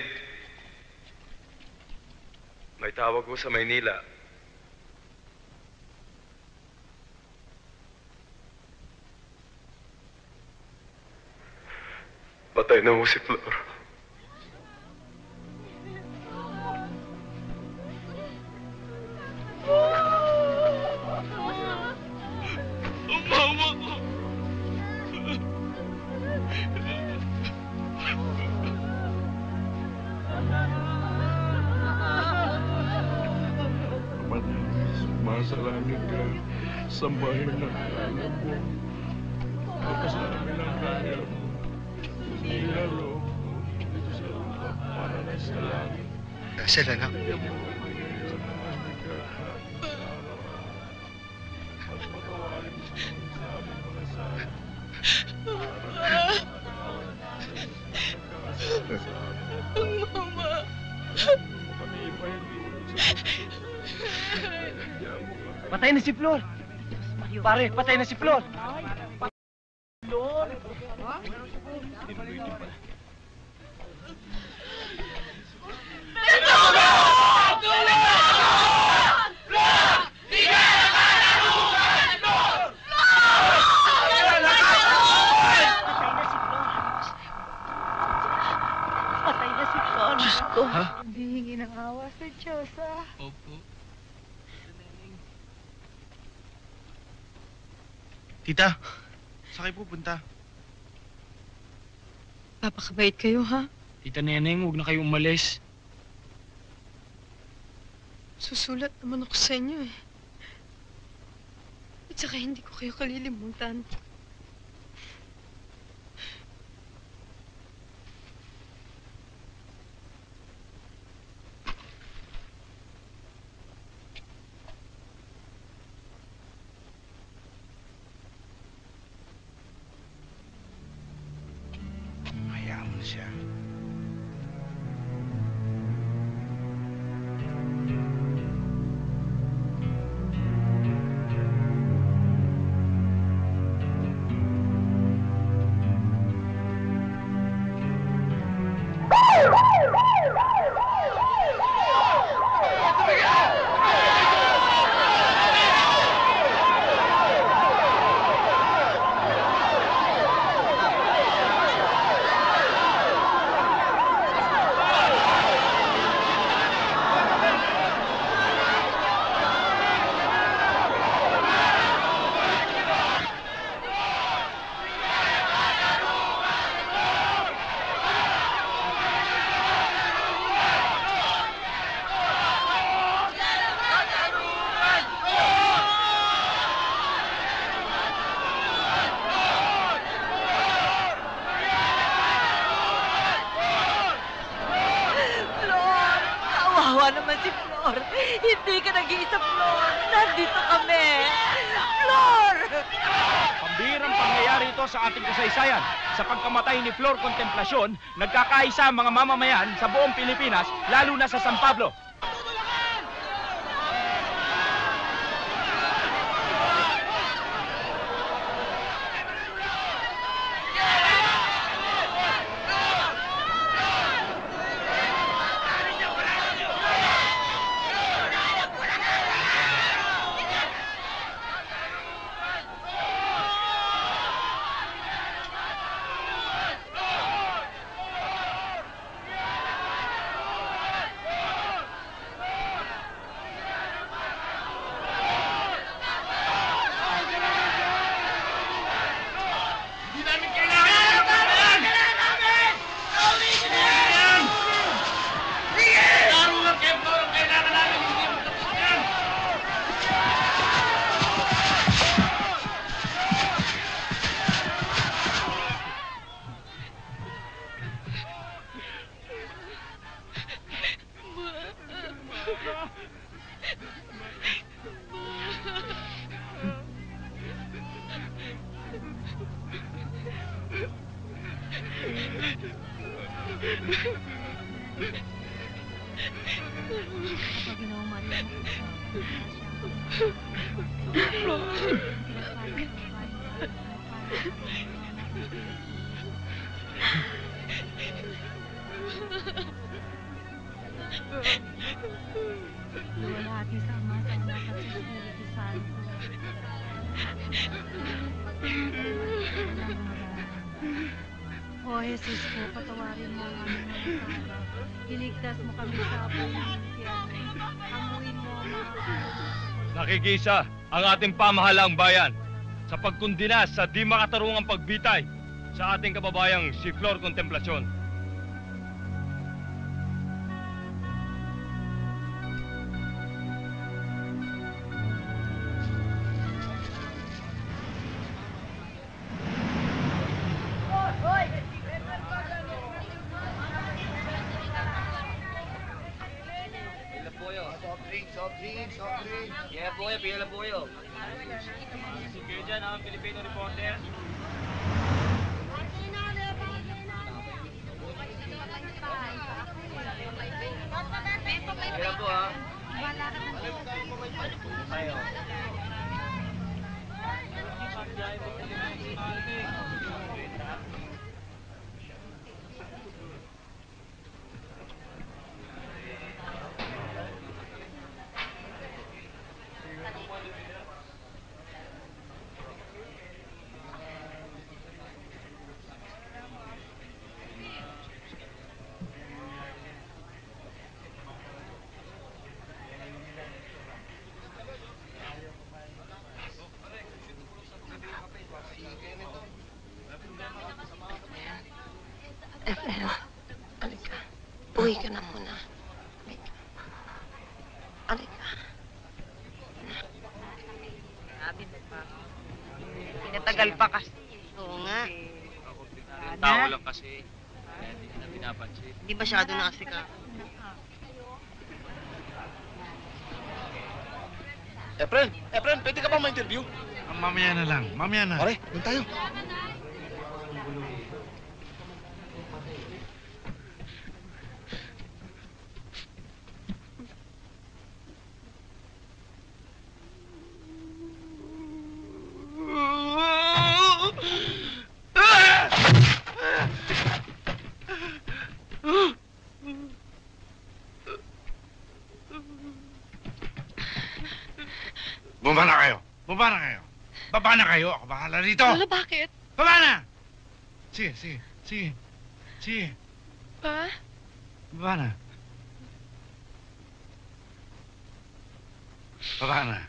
May tawag ko sa Maynila. Patay na ho si Flor. Ang mama ko! nasa langit ka, sambahin ang ngalan mo. Tapos namin ang kaya mo. Nilaro mo dito sa lupa para na sa langit. Russell, anak. Mama. Patay na si Flor! Pare, patay na si Flor! Patay na si Flor. Diyos ko. Humihingi ng awa sa Diyos, ah. Opo. Tita, saan kayo pupunta? Papakabait kayo, ha? Tita Neneng, huwag na kayo umalis. Susulat naman ako sa inyo, eh. At saka hindi ko kayo kalilimutan. Hayaan mo na siya. Flor! Kawawa naman si Flor. Hindi ka nag-iisa, Flor. Nandito kami. Flor! Pambirang pangyayari ito sa ating kasaysayan. Sa pagkamatay ni Flor Contemplacion, nagkakaisa ang mga mamamayan sa buong Pilipinas, lalo na sa San Pablo. Kapag ginawa Maria Luwalhati sa Ama, sa Anak at sa Espiritu Santo. O Jesus ko, patawarin mo ang aming mga sala. Iligtas mo kami sa apoy ng impyerno. Amuin mo ang mga kaluluwa. Nakikisa ang ating pamahalaang bayan sa pagkundina sa di makatarungang pagbitay sa ating kababayang si Flor Contemplacion. Soft drink. Yeah po kayo, pila po kayo. Sige dyan, ang Filipino reporter. Pila po ha. Tayo. Efren, halika. Uwi ka na muna. Halika. Sabi mo pa. Pinatagal pa kasi. Oo nga. Tao lang kasi. Kaya hindi na pinapansin. Hindi masyado na kasi ka. Efren, pwede ka bang ma-interview? Mamaya na lang. Mamaya na. Pare, doon tayo. Bumaba na kayo. Baba na kayo. Baba na kayo. Ako bahala rito. Lola, bakit? Baba na! Sige. Pa? Baba na. Baba na.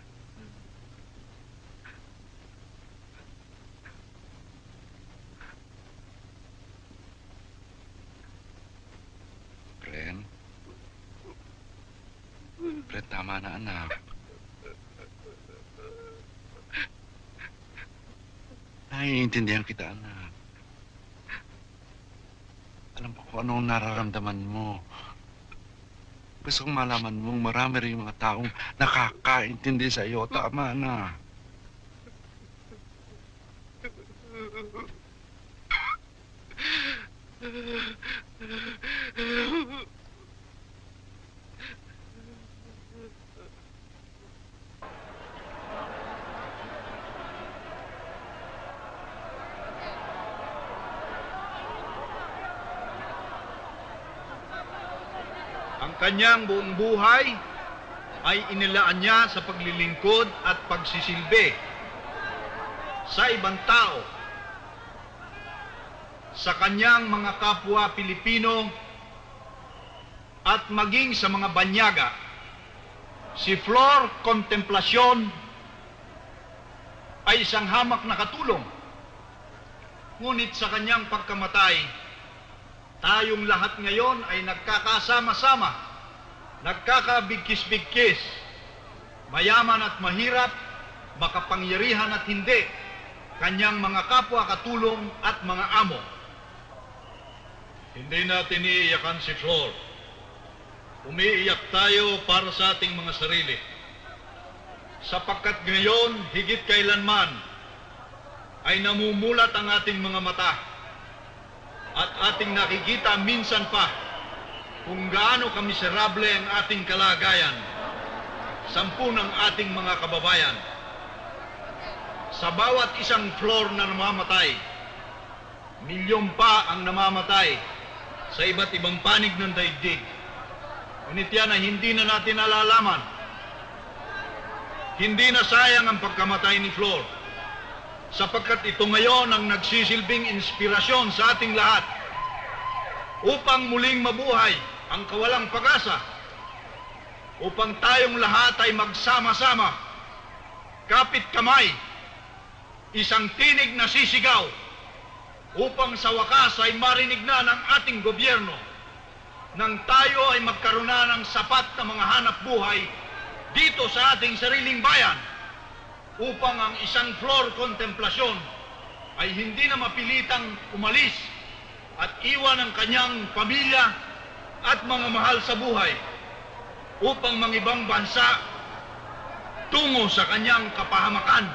Fred, tama na anak. Naiintindihan kita, anak. Alam ko kung anong nararamdaman mo. Gusto kong malaman mong marami rin yung mga taong nakakaintindi sa iyo. Tama na. Ang kanyang buong buhay ay inilaan niya sa paglilingkod at pagsisilbi sa ibang tao, sa kanyang mga kapwa Pilipino at maging sa mga banyaga. Si Flor Contemplacion ay isang hamak na katulong. Ngunit sa kanyang pagkamatay, tayong lahat ngayon ay nagkakasama-sama, nagkakabigkis-bigkis, mayaman at mahirap, makapangyarihan at hindi, kanyang mga kapwa katulong at mga amo. Hindi natin iiyakan si Flor. Umiiyak tayo para sa ating mga sarili. Sapagkat ngayon, higit kailanman, ay namumulat ang ating mga mata at ating nakikita minsan pa kung gaano kamiserable ang ating kalagayan, 10 ng ating mga kababayan. Sa bawat isang Flor na namamatay, milyon pa ang namamatay sa iba't ibang panig ng daigdig. Ngunit yan ay hindi na natin nalalaman. Hindi na sayang ang pagkamatay ni Flor, sapagkat ito ngayon ang nagsisilbing inspirasyon sa ating lahat upang muling mabuhay ang kawalang pag-asa, upang tayong lahat ay magsama-sama, kapit kamay, isang tinig na sisigaw, upang sa wakas ay marinig na ng ating gobyerno nang tayo ay magkaroon na ng sapat na mga hanap buhay dito sa ating sariling bayan, upang ang isang Flor Contemplacion ay hindi na mapilitang umalis at iwan ang kanyang pamilya at mga mahal sa buhay, upang mangibang bansa tungo sa kanyang kapahamakan.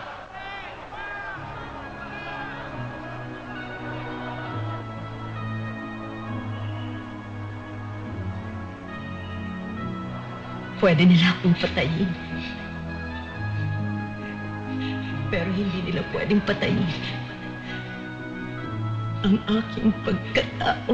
Pwede nila akong patayin. Pero hindi nila pwedeng patayin ang aking pagkatao.